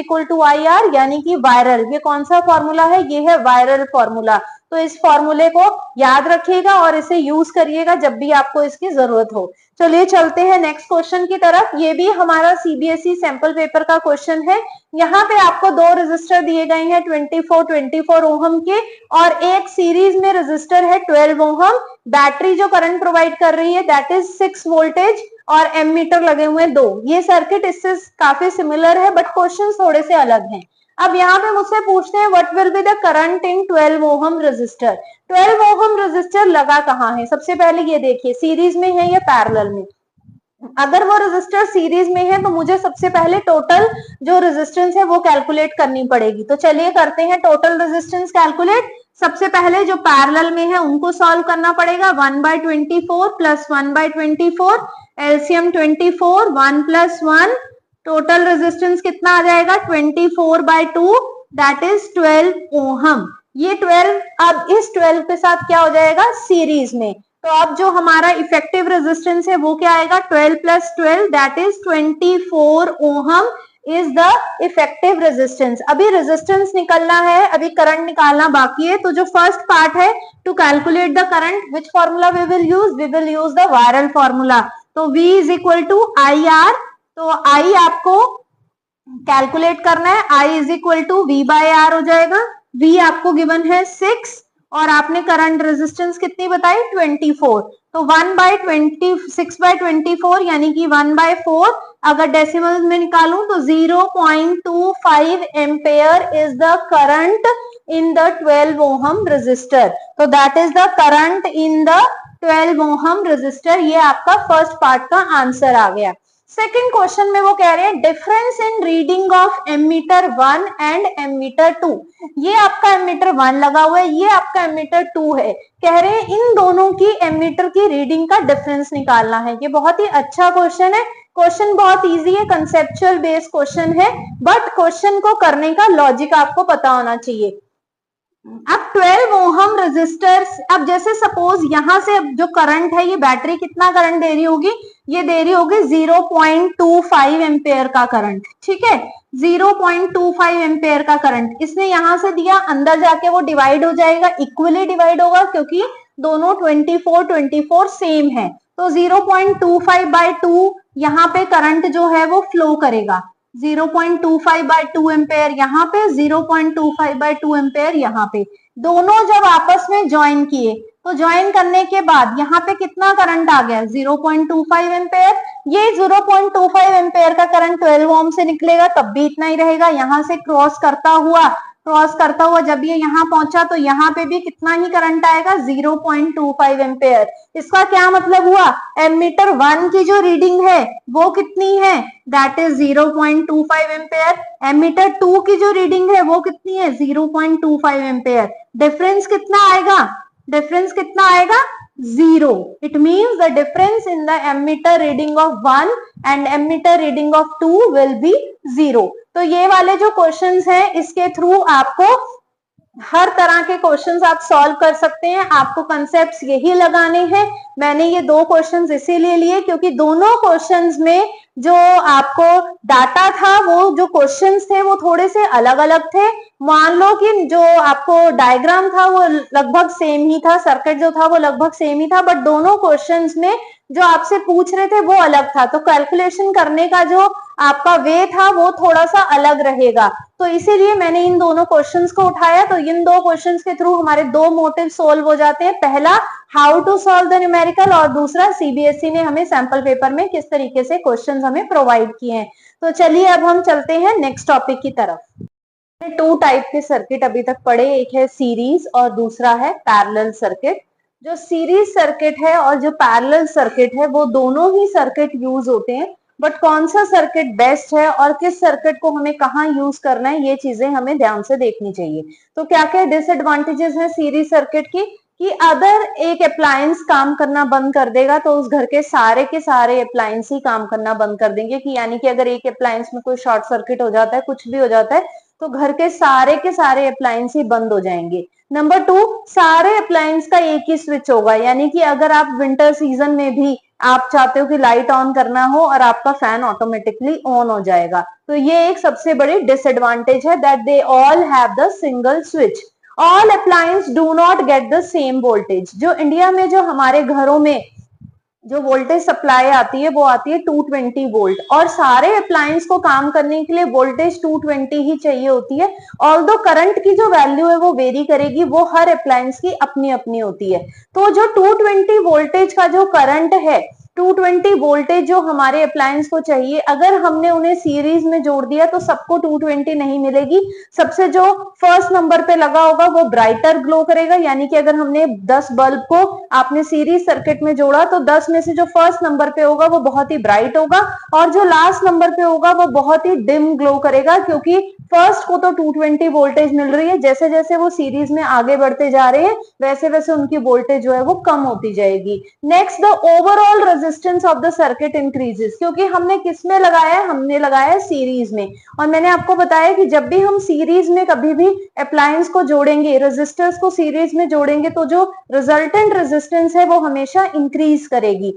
IR, यानी कि वायरल। ये कौन सा फॉर्मूला है, ये है वायरल फॉर्मूला। तो इस फॉर्मूले को याद रखिएगा और इसे यूज करिएगा जब भी आपको इसकी जरूरत हो। चलिए चलते हैं नेक्स्ट क्वेश्चन की तरफ। ये भी हमारा CBSE सैंपल पेपर का क्वेश्चन है। यहाँ पे आपको 2 रेजिस्टर दिए गए हैं 24 ओहम के, और एक सीरीज में रेजिस्टर है 12 ओहम। बैटरी जो करंट प्रोवाइड कर रही है दैट इज 6 वोल्टेज, और एमीटर लगे हुए हैं 2। ये सर्किट इससे काफी सिमिलर है बट क्वेश्चन थोड़े से अलग हैं। अब यहाँ पे मुझसे पूछते हैं what will be the current in 12 ohm resistor. 12 ohm resistor लगा कहाँ है, सबसे पहले ये देखिए सीरीज में है या पैरेलल में। अगर वो रेजिस्टर सीरीज में है तो मुझे सबसे पहले टोटल जो रेजिस्टेंस है वो कैलकुलेट करनी पड़ेगी। तो चलिए करते हैं टोटल रेजिस्टेंस कैलकुलेट। सबसे पहले जो पैरेलल में है उनको सॉल्व करना पड़ेगा। 1/24 + 1/24, एलसीएम 24, 1 + 1, टोटल रेजिस्टेंस कितना आ जाएगा 24/2, दैट इज 12 ओहम। ये 12 अब इस 12 के साथ क्या हो जाएगा, सीरीज में। तो अब जो हमारा इफेक्टिव रेजिस्टेंस है वो क्या आएगा, 12 + 12 that is 24 ohm is the effective resistance. अभी रेजिस्टेंस निकलना है, अभी करंट निकालना बाकी है। तो जो फर्स्ट पार्ट है to calculate the current, which formula we will use the viral formula. तो V = IR, तो I आपको कैलकुलेट करना है, I = V/R हो जाएगा। V आपको गिवन है 6 और आपने करंट रेजिस्टेंस कितनी बताई 24, तो 6/24 यानी कि 1/4। अगर डेसिमल में निकालूं तो 0.25 ampere is the current in the 12 ohm resistor. तो that is the current in the 12 ohm resistor. ये आपका फर्स्ट पार्ट का आंसर आ गया। सेकंड क्वेश्चन में वो कह रहे हैं difference in reading of ammeter 1 and ammeter 2। ये आपका एमीटर 1 लगा हुआ है, ये आपका एमीटर 2 है। कह रहे हैं इन दोनों की एमीटर की रीडिंग का डिफरेंस निकालना है। ये बहुत ही अच्छा क्वेश्चन है। क्वेश्चन बहुत इजी है, कंसेप्चुअल बेस्ड क्वेश्चन है, बट क्वेश्चन को करने का लॉजिक आपको पता होना चाहिए। अब 12 ओहम रेजिस्टर्स, अब जैसे सपोज यहां से जो करंट है, ये बैटरी कितना करंट दे रही होगी, ये दे रही होगी 0.25 एम्पेयर का करंट, ठीक है, 0.25 एम्पेयर का करंट इसने यहां से दिया। अंदर जाके वो डिवाइड हो जाएगा, इक्वली डिवाइड होगा क्योंकि दोनों 24 सेम है। तो 0.25/2 यहाँ पे करंट जो है वो फ्लो करेगा, 0.25/2 एम्पेयर यहाँ पे, 0.25/2 एम्पेयर यहाँ पे। दोनों जब आपस में ज्वाइन किए तो ज्वाइन करने के बाद यहाँ पे कितना करंट आ गया 0.25 एम्पेयर। ये 0.25 एम्पेयर का करंट 12 ओम से निकलेगा तब भी इतना ही रहेगा। यहाँ से क्रॉस करता हुआ जब ये यहाँ पहुंचा तो यहाँ पे भी कितना ही करंट आएगा 0.25 एम्पेयर। इसका क्या मतलब हुआ, एमीटर 1 की जो रीडिंग है वो कितनी है, दैट इज 0.25 एम्पेयर। एमीटर 2 की जो रीडिंग है वो कितनी है 0.25 एम्पेयर। डिफरेंस कितना आएगा, डिफरेंस कितना आएगा, 0। It means the difference in the ammeter reading of 1 and ammeter reading of 2 will be 0। तो ये वाले जो क्वेश्चंस हैं इसके थ्रू आपको हर तरह के क्वेश्चंस आप सॉल्व कर सकते हैं। आपको कंसेप्ट्स यही लगाने हैं। मैंने ये दो क्वेश्चंस इसीलिए लिए क्योंकि दोनों क्वेश्चंस में जो आपको डाटा था, वो जो क्वेश्चंस थे वो थोड़े से अलग अलग थे। मान लो कि जो आपको डायग्राम था वो लगभग सेम ही था, सर्किट जो था वो लगभग सेम ही था, बट दोनों क्वेश्चंस में जो आपसे पूछ रहे थे वो अलग था, तो कैलकुलेशन करने का जो आपका वे था वो थोड़ा सा अलग रहेगा। तो इसीलिए मैंने इन दोनों क्वेश्चंस को उठाया। तो इन दो क्वेश्चंस के थ्रू हमारे दो मोटिव सोल्व हो जाते हैं, पहला how to solve the numerical और दूसरा सीबीएसई ने हमें सैंपल पेपर में किस तरीके से क्वेश्चंस हमें प्रोवाइड किए हैं। तो चलिए अब हम चलते हैं नेक्स्ट टॉपिक की तरफ। टू टाइप के सर्किट अभी तक पढ़े, एक है सीरीज और दूसरा है पैरेलल सर्किट। जो सीरीज सर्किट है और जो पैरेलल सर्किट है वो दोनों ही सर्किट यूज होते हैं, बट कौन सा सर्किट बेस्ट है और किस सर्किट को हमें कहाँ यूज करना है ये चीजें हमें ध्यान से देखनी चाहिए। तो क्या क्या डिसएडवांटेजेस हैं सीरीज सर्किट की, कि अगर एक अप्लायंस काम करना बंद कर देगा तो उस घर के सारे अप्लायंस ही काम करना बंद कर देंगे, कि यानी कि अगर एक अप्लायंस में कोई शॉर्ट सर्किट हो जाता है, कुछ भी हो जाता है, तो घर के सारे अप्लायंस ही बंद हो जाएंगे। नंबर 2, सारे अप्लायंस का एक ही स्विच होगा, यानी कि अगर आप विंटर सीजन में भी आप चाहते हो कि लाइट ऑन करना हो और आपका फैन ऑटोमेटिकली ऑन हो जाएगा। तो ये एक सबसे बड़ी डिसएडवांटेज है, that they all have the single switch. All appliance do not get the same voltage. जो इंडिया में जो हमारे घरों में जो वोल्टेज सप्लाई आती है वो आती है 220 वोल्ट, और सारे अप्लायंस को काम करने के लिए वोल्टेज 220 ही चाहिए होती है। ऑल्दो करंट की जो वैल्यू है वो वेरी करेगी, वो हर अप्लायंस की अपनी अपनी होती है। तो जो 220 वोल्टेज का जो करंट है, 220 वोल्टेज जो हमारे अप्लायंस को चाहिए, अगर हमने उन्हें सीरीज में जोड़ दिया तो सबको 220 नहीं मिलेगी। सबसे जो फर्स्ट नंबर पे लगा होगा वो ब्राइटर ग्लो करेगा, यानी कि अगर हमने 10 बल्ब को आपने सीरीज सर्किट में जोड़ा तो 10 में से जो फर्स्ट नंबर पे होगा वो बहुत ही ब्राइट होगा, और जो लास्ट नंबर पे होगा वो बहुत ही डिम ग्लो करेगा, क्योंकि फर्स्ट को तो 220 वोल्टेज मिल रही है, जैसे जैसे वो सीरीज में आगे बढ़ते जा रहे हैं वैसे वैसे उनकी वोल्टेज जो है वो कम होती जाएगी। Next, the overall resistance of the circuit increases, क्योंकि हमने किस में लगाया है, हमने लगाया है सीरीज में। और मैंने आपको बताया कि जब भी हम सीरीज में कभी भी अप्लायंस को जोड़ेंगे, रेजिस्टर्स को सीरीज में जोड़ेंगे, तो जो रिजल्टेंट रेजिस्टेंस है वो हमेशा इंक्रीज करेगी।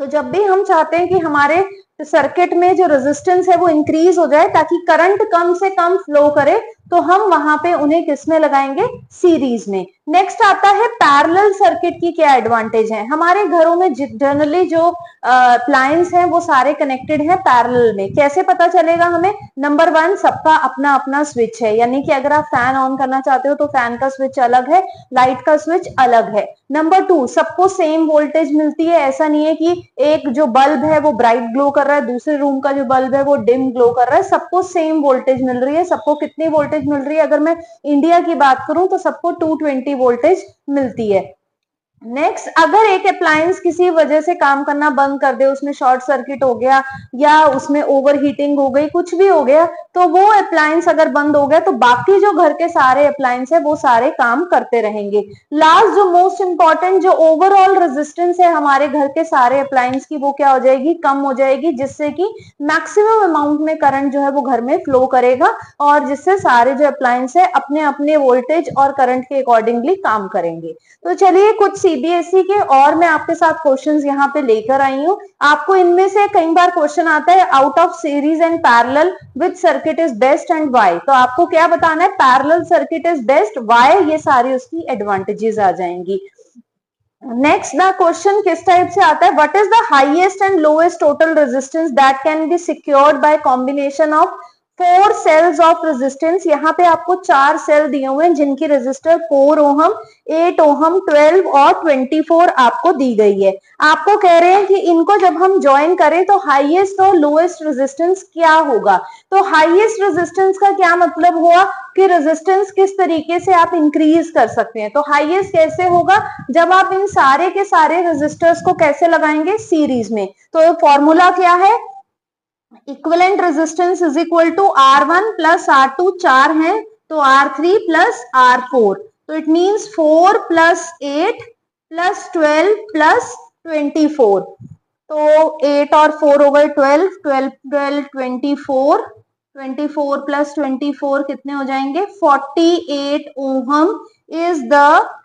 तो जब भी हम चाहते हैं कि हमारे सर्किट में जो रेजिस्टेंस है वो इंक्रीज हो जाए ताकि करंट कम से कम फ्लो करे, तो हम वहां पे उन्हें किस में लगाएंगे, सीरीज में। नेक्स्ट आता है पैरेलल सर्किट की क्या एडवांटेज है। हमारे घरों में जनरली जो अप्लायंस हैं वो सारे कनेक्टेड हैं पैरेलल में। कैसे पता चलेगा हमें, नंबर 1, सबका अपना अपना स्विच है, यानी कि अगर आप फैन ऑन करना चाहते हो तो फैन का स्विच अलग है, लाइट का स्विच अलग है। नंबर 2, सबको सेम वोल्टेज मिलती है, ऐसा नहीं है कि एक जो बल्ब है वो ब्राइट ग्लो कर रहा है, दूसरे रूम का जो बल्ब है वो डिम ग्लो कर रहा है, सबको सेम वोल्टेज मिल रही है। सबको कितनी वोल्टेज मिल रही है, अगर मैं इंडिया की बात करूं तो सबको 220 वोल्टेज मिलती है। नेक्स्ट, अगर एक अप्लायंस किसी वजह से काम करना बंद कर दे, उसमें शॉर्ट सर्किट हो गया या उसमें ओवर हीटिंग हो गई, कुछ भी हो गया, तो वो अप्लायंस अगर बंद हो गया तो बाकी जो घर के सारे अप्लायंस है वो सारे काम करते रहेंगे। लास्ट, जो मोस्ट इंपॉर्टेंट, जो ओवरऑल रेजिस्टेंस है हमारे घर के सारे अप्लायंस की, वो क्या हो जाएगी, कम हो जाएगी, जिससे कि मैक्सिमम अमाउंट में करंट जो है वो घर में फ्लो करेगा, और जिससे सारे जो अप्लायंस है अपने अपने वोल्टेज और करंट के अकॉर्डिंगली काम करेंगे। तो चलिए कुछ सीबीएसई के और मैं आपके साथ क्वेश्चंस यहाँ पे लेकर आई हूँ। आपको इनमें से कई बार क्वेश्चन आता है, out of series and parallel which circuit is best and why. तो आपको क्या बताना है, parallel circuit is best, why, ये सारी उसकी एडवांटेजेस आ जाएंगी। नेक्स्ट, द क्वेश्चन किस टाइप से आता है, what is the highest and lowest total resistance that can be secured by combination of 4 cells of resistance, यहाँ पे आपको 4 सेल दिए हुए हैं जिनकी रेजिस्टर 4 ओहम, 8 ओहम, 12 और 24 आपको दी गई है। आपको कह रहे हैं कि इनको जब हम ज्वाइन करें तो हाईएस्ट और लोएस्ट रेजिस्टेंस क्या होगा। तो हाईएस्ट रेजिस्टेंस का क्या मतलब हुआ कि रेजिस्टेंस किस तरीके से आप इंक्रीज कर सकते हैं। तो हाईएस्ट कैसे होगा, जब आप इन सारे के सारे रेजिस्टर्स को कैसे लगाएंगे, सीरीज में। तो फॉर्मूला क्या है, equivalent resistance is equal to R1 plus R2, 4 है तो R3 प्लस R4, तो it means 4 plus 8 plus 12 plus 24, तो 8 और 4 ओवर 12, 12 12 24, 24 प्लस 24 कितने हो जाएंगे, 48 ohm is the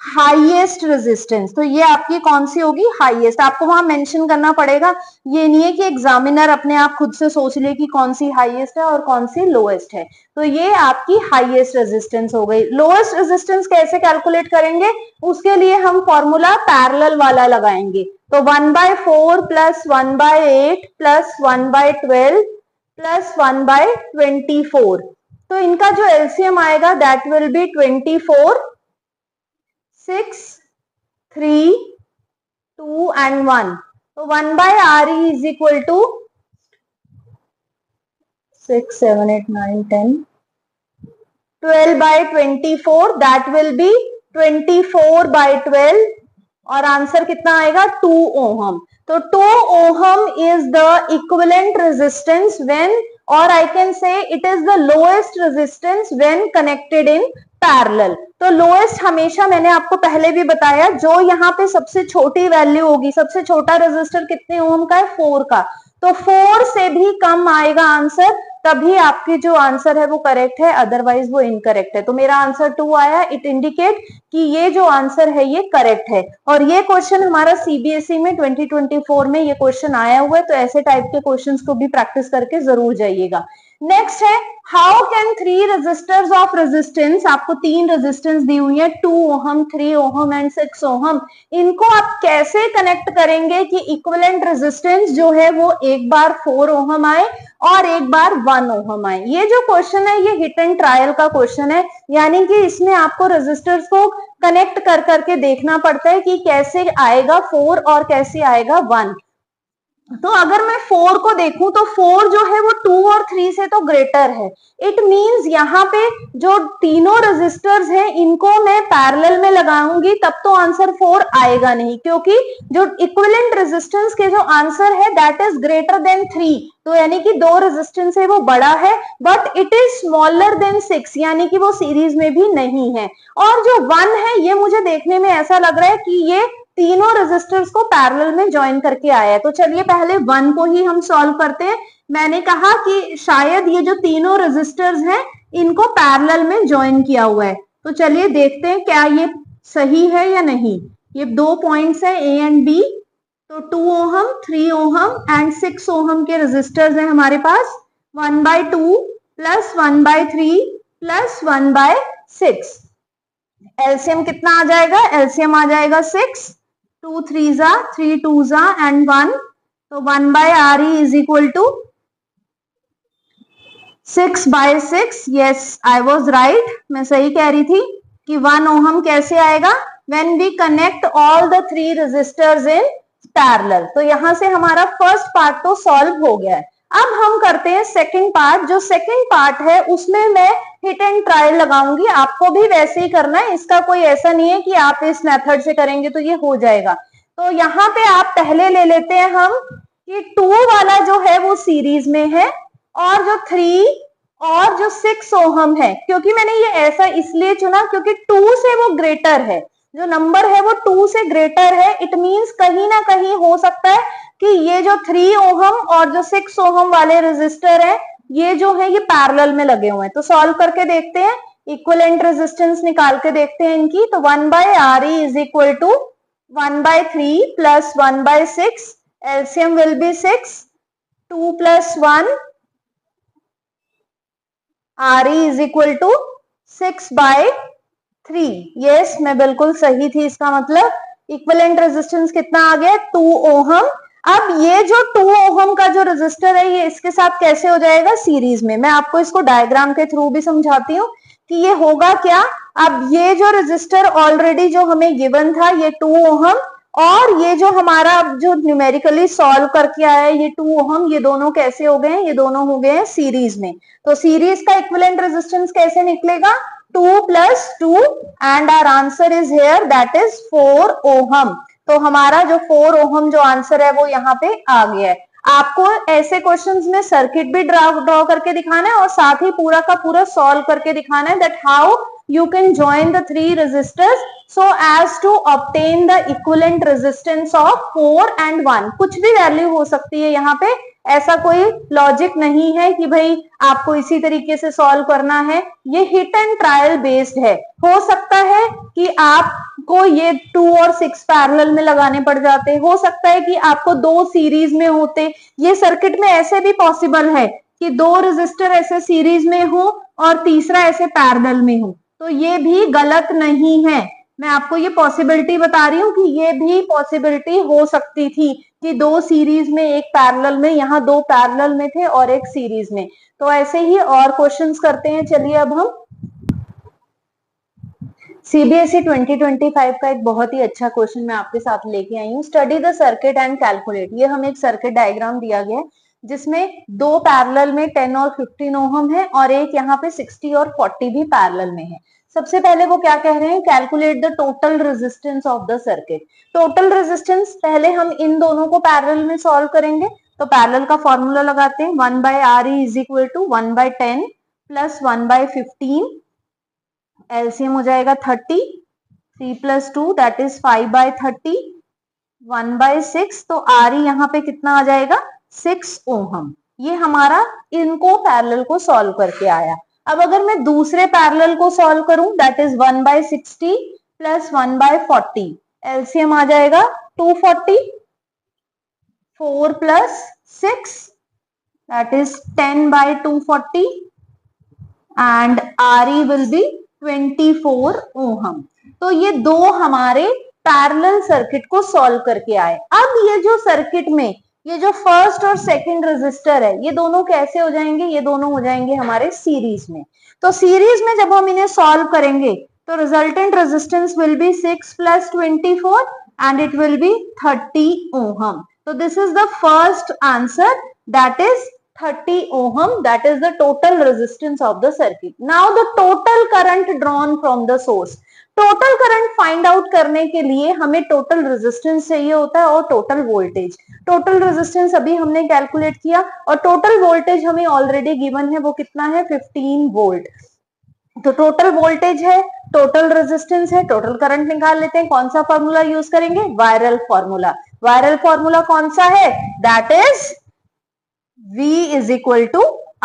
highest resistance. तो ये आपकी कौन सी होगी, हाईएस्ट। आपको वहां मेंशन करना पड़ेगा, ये नहीं है कि एग्जामिनर अपने आप खुद से सोच ले कि कौन सी हाईएस्ट है और कौन सी लोएस्ट है। तो ये आपकी हाईएस्ट रेजिस्टेंस हो गई। लोएस्ट रेजिस्टेंस कैसे कैलकुलेट करेंगे, उसके लिए हम फॉर्मूला पैरेलल वाला लगाएंगे। तो 1/4 प्लस 1/8 प्लस 1/12 प्लस 1/24, तो इनका जो एलसीएम आएगा that will be 24, 6, 3, 2 and 1. So 1/RE is equal to 6, 7, 8, 9, 10, 12/24, that will be 24/12 और आंसर कितना आएगा, 2 ओहम। तो 2 ohm is the equivalent resistance when, और I can say it is the lowest resistance when connected in parallel. तो lowest हमेशा, मैंने आपको पहले भी बताया, जो यहाँ पे सबसे छोटी वैल्यू होगी, सबसे छोटा रेजिस्टर कितने ओम का है, 4 का, तो 4 से भी कम आएगा आंसर, तभी आपकी जो आंसर है वो करेक्ट है, अदरवाइज वो इनकरेक्ट है। तो मेरा आंसर 2 आया, इट इंडिकेट कि ये जो आंसर है ये करेक्ट है। और ये क्वेश्चन हमारा सीबीएसई में 2024 में ये क्वेश्चन आया हुआ है, तो ऐसे टाइप के क्वेश्चंस को भी प्रैक्टिस करके जरूर जाइएगा। नेक्स्ट है, how can 3 resistors of resistance, आपको 3 रेजिस्टेंस दी हुई है, 2 ओहम, 3 ओहम एंड 6 ओहम, इनको आप कैसे कनेक्ट करेंगे कि इक्विवेलेंट रेजिस्टेंस जो है वो एक बार 4 ओहम आए और एक बार 1 ओहम आए। ये जो क्वेश्चन है ये हिट एंड ट्रायल का क्वेश्चन है, यानी कि इसमें आपको रेजिस्टर्स को कनेक्ट कर करके देखना पड़ता है कि कैसे आएगा 4 और कैसे आएगा 1। तो अगर मैं 4 को देखूं तो 4 जो है वो 2 और 3 से तो ग्रेटर है, इट मींस यहाँ पे जो तीनों रेजिस्टर्स हैं इनको मैं पैरेलल में लगाऊंगी तब तो आंसर 4 आएगा नहीं, क्योंकि जो इक्विवेलेंट रेजिस्टेंस के जो आंसर है दैट इज ग्रेटर देन 3, तो यानी कि 2 रेजिस्टेंस है वो बड़ा है, but it is smaller than 6, यानी कि वो सीरीज में भी नहीं है। और जो 1 है ये मुझे देखने में ऐसा लग रहा है कि ये तीनों रेजिस्टर्स को पैरेलल में ज्वाइन करके आया है। तो चलिए पहले 1 को ही हम सॉल्व करते हैं। मैंने कहा कि शायद ये जो तीनों रेजिस्टर्स हैं इनको पैरेलल में ज्वाइन किया हुआ है, तो चलिए देखते हैं क्या ये सही है या नहीं। ये 2 पॉइंट्स है ए एंड बी, तो 2 ओहम, 3 ओहम एंड 6 ओहम के रेजिस्टर्स हैं हमारे पास। 1/2 प्लस 1/3 प्लस 1/6, एलसीएम कितना आ जाएगा, एलसीएम आ जाएगा 6, 2 3 जा, 3 2 जा एंड 1, तो 1/RE is equal to 6/6। Yes I was right, मैं सही कह रही थी कि 1 ओहम कैसे आएगा, when we connect all the 3 resistors in parallel. तो यहां से हमारा फर्स्ट पार्ट तो सॉल्व हो गया है। अब हम करते हैं सेकंड पार्ट। जो सेकंड पार्ट है उसमें मैं हिट एंड ट्रायल लगाऊंगी, आपको भी वैसे ही करना है, इसका कोई ऐसा नहीं है कि आप इस मेथड से करेंगे तो ये हो जाएगा। तो यहाँ पे आप पहले ले लेते हैं हम कि 2 वाला जो है वो सीरीज में है और जो 3 और जो 6 ओहम है, क्योंकि मैंने ये ऐसा इसलिए चुना क्योंकि 2 से वो ग्रेटर है, जो नंबर है वो 2 से ग्रेटर है, इट मींस कहीं ना कहीं हो सकता है कि ये जो 3 ओहम और जो 6 ओहम वाले रेजिस्टर है ये जो है ये पैरेलल में लगे हुए हैं। तो सॉल्व करके देखते हैं, इक्विवेलेंट रेजिस्टेंस निकाल के देखते हैं इनकी। तो 1/RE is equal to 1/3 plus 1/6, LCM will be 6, 2 plus 1, RE is equal to 6/3। Yes मैं बिल्कुल सही थी, इसका मतलब इक्विवेलेंट रेजिस्टेंस कितना आ गया, 2 ओहम। अब ये जो 2 ओहम का जो रेजिस्टर है ये इसके साथ कैसे हो जाएगा, सीरीज में। मैं आपको इसको डायग्राम के थ्रू भी समझाती हूँ कि ये होगा क्या। अब ये जो रेजिस्टर ऑलरेडी जो हमें गिवन था ये 2 ओहम, और ये जो हमारा अब जो न्यूमेरिकली सॉल्व करके आया है ये 2 ओहम, ये दोनों कैसे हो गए हैं, ये दोनों हो गए हैं सीरीज में। तो सीरीज का इक्विवेलेंट रेजिस्टेंस कैसे निकलेगा, 2 + 2 and our answer is here that is 4 ohm. तो हमारा जो 4 ओहम जो आंसर है वो यहाँ पे आ गया है। आपको ऐसे क्वेश्चंस में सर्किट भी ड्रॉ करके दिखाना है और साथ ही पूरा का पूरा सॉल्व करके दिखाना है that how you can join the 3 resistors so as to obtain the equivalent resistance of 4 and 1। कुछ भी वैल्यू हो सकती है यहाँ पे, ऐसा कोई लॉजिक नहीं है कि भाई आपको इसी तरीके से सॉल्व करना है, ये हिट एंड ट्रायल बेस्ड है। हो सकता है कि आपको ये 2 और 6 पैरेलल में लगाने पड़ जाते, हो सकता है कि आपको 2 सीरीज में होते। ये सर्किट में ऐसे भी पॉसिबल है कि 2 रेजिस्टर ऐसे सीरीज में हो और तीसरा ऐसे पैरेलल में हो, तो ये भी गलत नहीं है। मैं आपको ये पॉसिबिलिटी बता रही हूँ कि ये भी पॉसिबिलिटी हो सकती थी कि 2 सीरीज में एक पैरेलल में, यहाँ 2 पैरेलल में थे और एक सीरीज में। तो ऐसे ही और क्वेश्चंस करते हैं। चलिए अब हम सीबीएसई 2025 का एक बहुत ही अच्छा क्वेश्चन मैं आपके साथ लेके आई हूँ। Study the circuit and calculate. ये हमें एक सर्किट डायग्राम दिया गया है जिसमें 2 पैरेलल में 10 और 15 ओहम है और एक यहाँ पे 60 और 40 भी पैरेलल में है। सबसे पहले वो क्या कह रहे हैं, calculate the total resistance of the circuit. Total resistance पहले हम इन दोनों को पैरेलल में सॉल्व करेंगे, तो पैरेलल का फॉर्मूला लगाते हैं। 1/RE = 1/10 + 1/15, एलसीएम हो जाएगा 30, 3 + 2 दैट इज 5/30, 1/6, तो RE यहाँ पे कितना आ जाएगा, 6 ओहम। ये हमारा इनको पैरेलल को सॉल्व करके आया। अब अगर मैं दूसरे पैरेलल को सॉल्व करूं दैट इज 1/60 + 1/40, एलसीएम आ जाएगा 240, 4 + 6 that is 10/240 and RE will be 24 ohm. तो ये 2 हमारे पैरेलल सर्किट को सॉल्व करके आए। अब ये जो सर्किट में ये जो फर्स्ट और सेकंड रेजिस्टर है ये दोनों कैसे हो जाएंगे, ये दोनों हो जाएंगे हमारे सीरीज में। तो सीरीज में जब हम इन्हें सॉल्व करेंगे तो resultant resistance will be 6 + 24 and it will be 30 ohm. तो this is the first answer that is 30 ohm, that is the total resistance of the circuit. Now the total current drawn from the source. Total current find out करने के लिए हमें total resistance चाहिए होता है और total voltage. Total resistance अभी हमने कैलकुलेट किया और टोटल वोल्टेज हमें ऑलरेडी गिवन है, वो कितना है, 15 वोल्ट। तो टोटल वोल्टेज है, टोटल रेजिस्टेंस है, टोटल करंट निकाल लेते हैं। कौन सा फॉर्मूला यूज करेंगे, वायरल फॉर्मूला। वायरल फॉर्मूला कौन सा है, दैट इज V =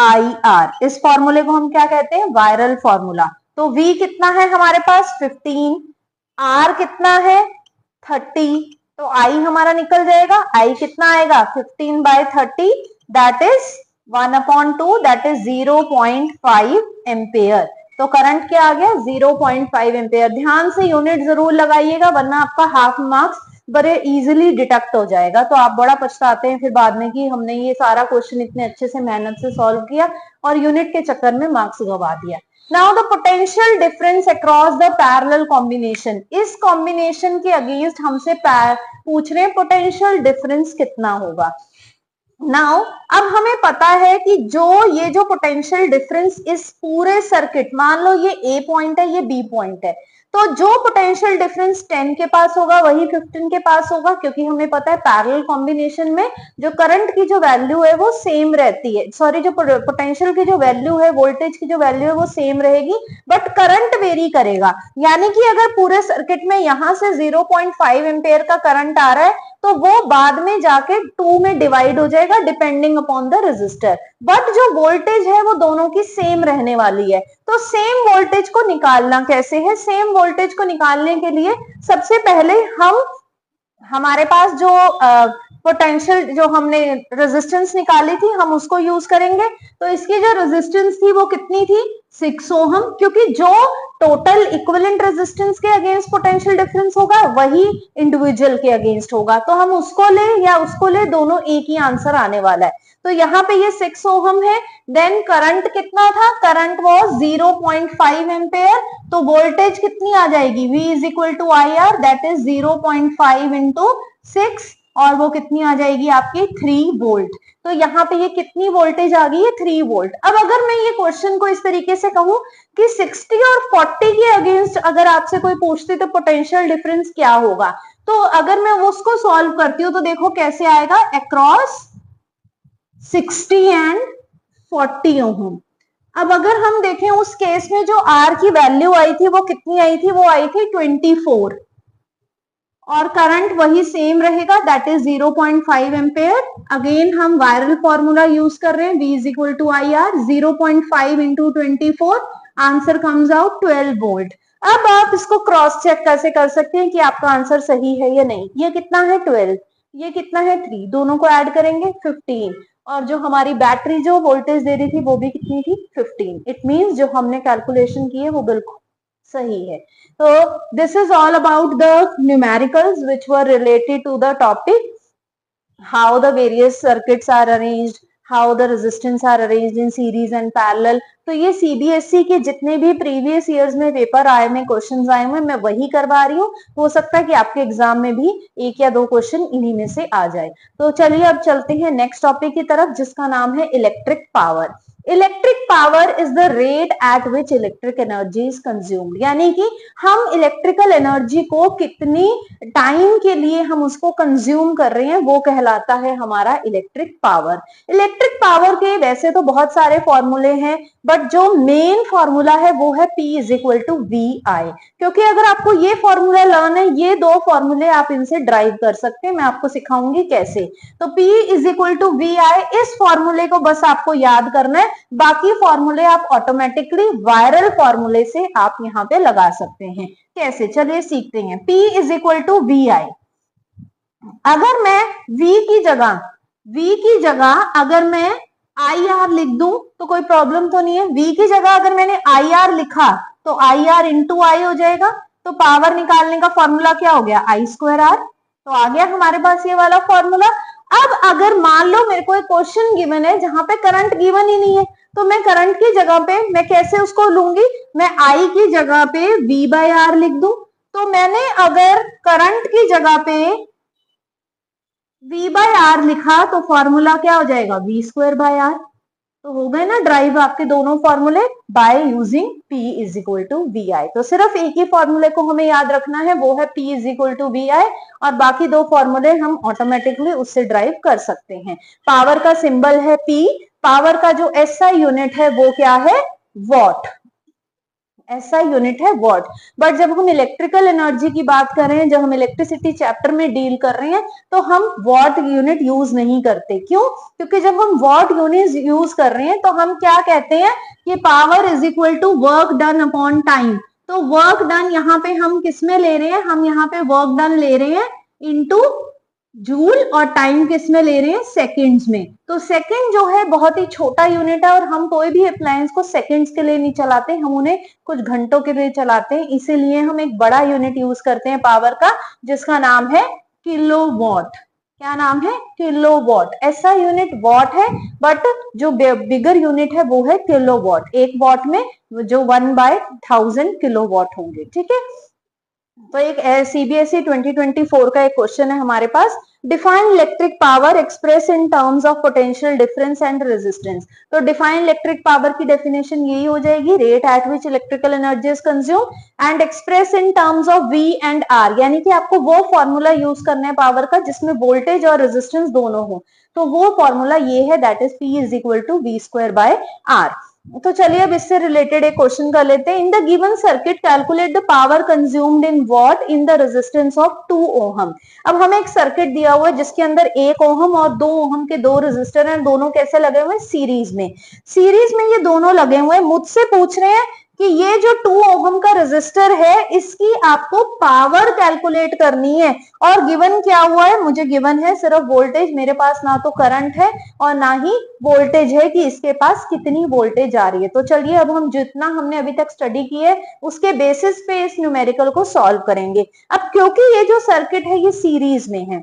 IR। इस फॉर्मूले को हम क्या कहते हैं, वायरल फॉर्मूला। तो V कितना है हमारे पास, 15, R कितना है, 30, तो I हमारा निकल जाएगा। I कितना आएगा, 15/30 that is 1/2 that is 0.5 ampere. तो करंट क्या आ गया, 0.5 एम्पेयर। ध्यान से यूनिट जरूर लगाइएगा वरना आपका हाफ मार्क्स बड़े इजीली डिडक्ट हो जाएगा। तो आप बड़ा पछताते हैं फिर बाद में कि हमने ये सारा क्वेश्चन इतने अच्छे से मेहनत से सॉल्व किया और यूनिट के चक्कर में मार्क्स गवा दिया। Now the potential difference across the parallel combination. इस कॉम्बिनेशन के अगेंस्ट हमसे पूछ रहे हैं पोटेंशियल डिफरेंस कितना होगा। नाउ अब हमें पता है कि ये जो पोटेंशियल डिफरेंस इस पूरे सर्किट, मान लो ये A पॉइंट है, ये B पॉइंट है, तो जो पोटेंशियल डिफरेंस 10 के पास होगा वही 15 के पास होगा, क्योंकि हमें पता है पैरेलल कॉम्बिनेशन में जो करंट की जो वैल्यू है वो सेम रहती है, सॉरी जो पोटेंशियल की जो वैल्यू है, वोल्टेज की जो वैल्यू है वो सेम रहेगी, बट करंट वेरी करेगा। यानी कि अगर पूरे सर्किट में यहां से 0.5 एम्पेयर का करंट आ रहा है तो वो बाद में जाके 2 में डिवाइड हो जाएगा depending upon the resistor, but जो वोल्टेज है वो दोनों की सेम रहने वाली है। तो सेम वोल्टेज को निकालना कैसे है, सेम वोल्टेज को निकालने के लिए सबसे पहले हमारे पास जो पोटेंशियल जो हमने रेजिस्टेंस निकाली थी हम उसको यूज करेंगे। तो इसकी जो रेजिस्टेंस थी वो कितनी थी, 6 ओहम, क्योंकि जो टोटल इक्विवेलेंट रेजिस्टेंस के अगेंस्ट पोटेंशियल डिफरेंस होगा, वही इंडिविजुअल के अगेंस्ट होगा। तो हम उसको ले या उसको ले, दोनों एक ही आंसर आने वाला है। तो यहाँ पे ये 6 ओहम है। देन करंट कितना था, करंट वाज 0.5 एम्पेयर, तो वोल्टेज कितनी आ जाएगी, V is equal to I R, that is 0.5 into 6, और वो कितनी आ जाएगी आपकी 3 वोल्ट। तो यहाँ पे ये कितनी वोल्टेज आ गई है, 3 वोल्ट। अब अगर मैं ये क्वेश्चन को इस तरीके से कहूं कि 60 और 40 के अगेंस्ट अगर आपसे कोई पूछती तो पोटेंशियल डिफरेंस क्या होगा, तो अगर मैं उसको सॉल्व करती हूँ तो देखो कैसे आएगा, अक्रॉस 60 एंड 40 ओम। अब अगर हम देखें उस केस में जो R की वैल्यू आई थी वो कितनी आई थी, वो आई थी 24, और करंट वही सेम रहेगा, दैट इज 0.5 एम्पेयर। अगेन हम वायरल फॉर्मूला यूज कर रहे हैं, V is equal to I R, 0.5 into 24, answer comes out 12 volt. अब आप इसको क्रॉस चेक कैसे कर सकते हैं कि आपका आंसर सही है या नहीं। ये कितना है 12, ये कितना है 3, दोनों को ऐड करेंगे 15, और जो हमारी बैटरी जो वोल्टेज दे रही थी वो भी कितनी थी, 15। इट मींस जो हमने कैलकुलेशन की है वो बिल्कुल सही है। So this is all about the numericals which were related to the topic, how the various circuits are arranged, how the resistance are arranged in series and parallel। तो ये CBSE के जितने भी प्रीवियस ईयर्स में paper आए में questions आए हुए मैं वही करवा रही हूँ। हो सकता है कि आपके एग्जाम में भी 1 या 2 क्वेश्चन इन्हीं में से आ जाए। तो चलिए अब चलते हैं नेक्स्ट टॉपिक की तरफ, जिसका नाम है electric power. Electric power is the rate at which electric energy is consumed, यानी कि हम इलेक्ट्रिकल एनर्जी को कितनी टाइम के लिए हम उसको कंज्यूम कर रहे हैं, वो कहलाता है हमारा इलेक्ट्रिक पावर। इलेक्ट्रिक पावर के वैसे तो बहुत सारे फॉर्मूले हैं, बट जो मेन फॉर्मूला है वो है P is equal to VI। क्योंकि अगर आपको ये फॉर्मूला लर्न है, ये 2 फॉर्मूले आप इनसे ड्राइव कर सकते हैं, मैं आपको सिखाऊंगी कैसे। तो P is equal to VI, इस फॉर्मूले को बस आपको याद करना है, बाकी फॉर्मूले आप ऑटोमेटिकली वायरल फॉर्मूले से आप यहाँ पे लगा सकते हैं। कैसे, चलिए सीखते हैं। P is equal to VI। अगर मैं V की जगह अगर मैं IR लिख दूं तो कोई प्रॉब्लम तो नहीं है। V की जगह अगर मैंने IR लिखा तो IR इंटू I हो जाएगा, तो पावर निकालने का फॉर्मूला क्या हो गया, I स्क्वायर R। तो आ गया हमारे पास ये वाला फॉर्मूला। अब अगर मान लो मेरे को एक क्वेश्चन गिवन है जहां पे करंट गिवन ही नहीं है, तो मैं करंट की जगह पे मैं कैसे उसको लूंगी, मैं I की जगह पे V बाय R लिख दूं। तो मैंने अगर करंट की जगह पे V बाय R लिखा तो फॉर्मूला क्या हो जाएगा, V स्क्वायर बाय R। तो हो गए ना ड्राइव आपके दोनों फॉर्मूले by using P is equal to VI। तो सिर्फ एक ही फॉर्मूले को हमें याद रखना है, वो है P is equal to VI, और बाकी 2 फॉर्मूले हम ऑटोमेटिकली उससे ड्राइव कर सकते हैं। पावर का सिंबल है P, पावर का जो SI यूनिट है वो क्या है, वॉट। SI यूनिट है वॉट। बट जब हम इलेक्ट्रिकल एनर्जी की बात कर रहे हैं, जब हम इलेक्ट्रिसिटी चैप्टर में डील कर रहे हैं, तो हम वॉट यूनिट यूज नहीं करते। क्यों, क्योंकि जब हम वॉट यूनिट यूज कर रहे हैं तो हम क्या कहते हैं कि power is equal to work done upon time. तो वर्क डन यहाँ पे हम किस में ले रहे हैं, हम यहाँ पे वर्क डन ले रहे हैं इनटू जूल, और टाइम किस में ले रहे हैं, सेकंड्स में। तो सेकंड जो है बहुत ही छोटा यूनिट है, और हम कोई भी अप्लायंस को सेकंड्स के लिए नहीं चलाते, हम उन्हें कुछ घंटों के लिए चलाते हैं। इसीलिए हम एक बड़ा यूनिट यूज करते हैं पावर का, जिसका नाम है किलोवॉट। क्या नाम है, किलोवॉट। ऐसा यूनिट वॉट है, बट जो बिगर यूनिट है वो है किलोवॉट। 1 वॉट में जो 1/1000 किलोवॉट होंगे, ठीक है। तो एक CBSE 2024 का एक क्वेश्चन है हमारे पास, define electric power express in terms of potential difference and resistance. तो डिफाइन इलेक्ट्रिक पावर की डेफिनेशन यही हो जाएगी, rate at which electrical energy is consume and express in terms of V and R। यानी कि आपको वो फॉर्मूला यूज करना है पावर का जिसमें वोल्टेज और रेजिस्टेंस दोनों हो। तो वो फॉर्मूला ये है, that is P is equal to V square by R। तो चलिए अब इससे रिलेटेड एक क्वेश्चन कर लेते हैं। In the given circuit calculate the power consumed in what in the resistance of 2 ohm. अब हमें एक सर्किट दिया हुआ है जिसके अंदर 1 ओहम और 2 ओहम के 2 रेजिस्टर हैं, दोनों कैसे लगे हुए हैं, सीरीज में। सीरीज में ये दोनों लगे हुए हैं, मुझसे पूछ रहे हैं कि ये जो 2 ओहम का रेजिस्टर है इसकी आपको पावर कैलकुलेट करनी है। और गिवन क्या हुआ है, मुझे गिवन है सिर्फ वोल्टेज, मेरे पास ना तो करंट है और ना ही वोल्टेज है कि इसके पास कितनी वोल्टेज आ रही है। तो चलिए अब हम जितना हमने अभी तक स्टडी की है उसके बेसिस पे इस न्यूमेरिकल को सॉल्व करेंगे। अब क्योंकि ये जो सर्किट है ये सीरीज में है,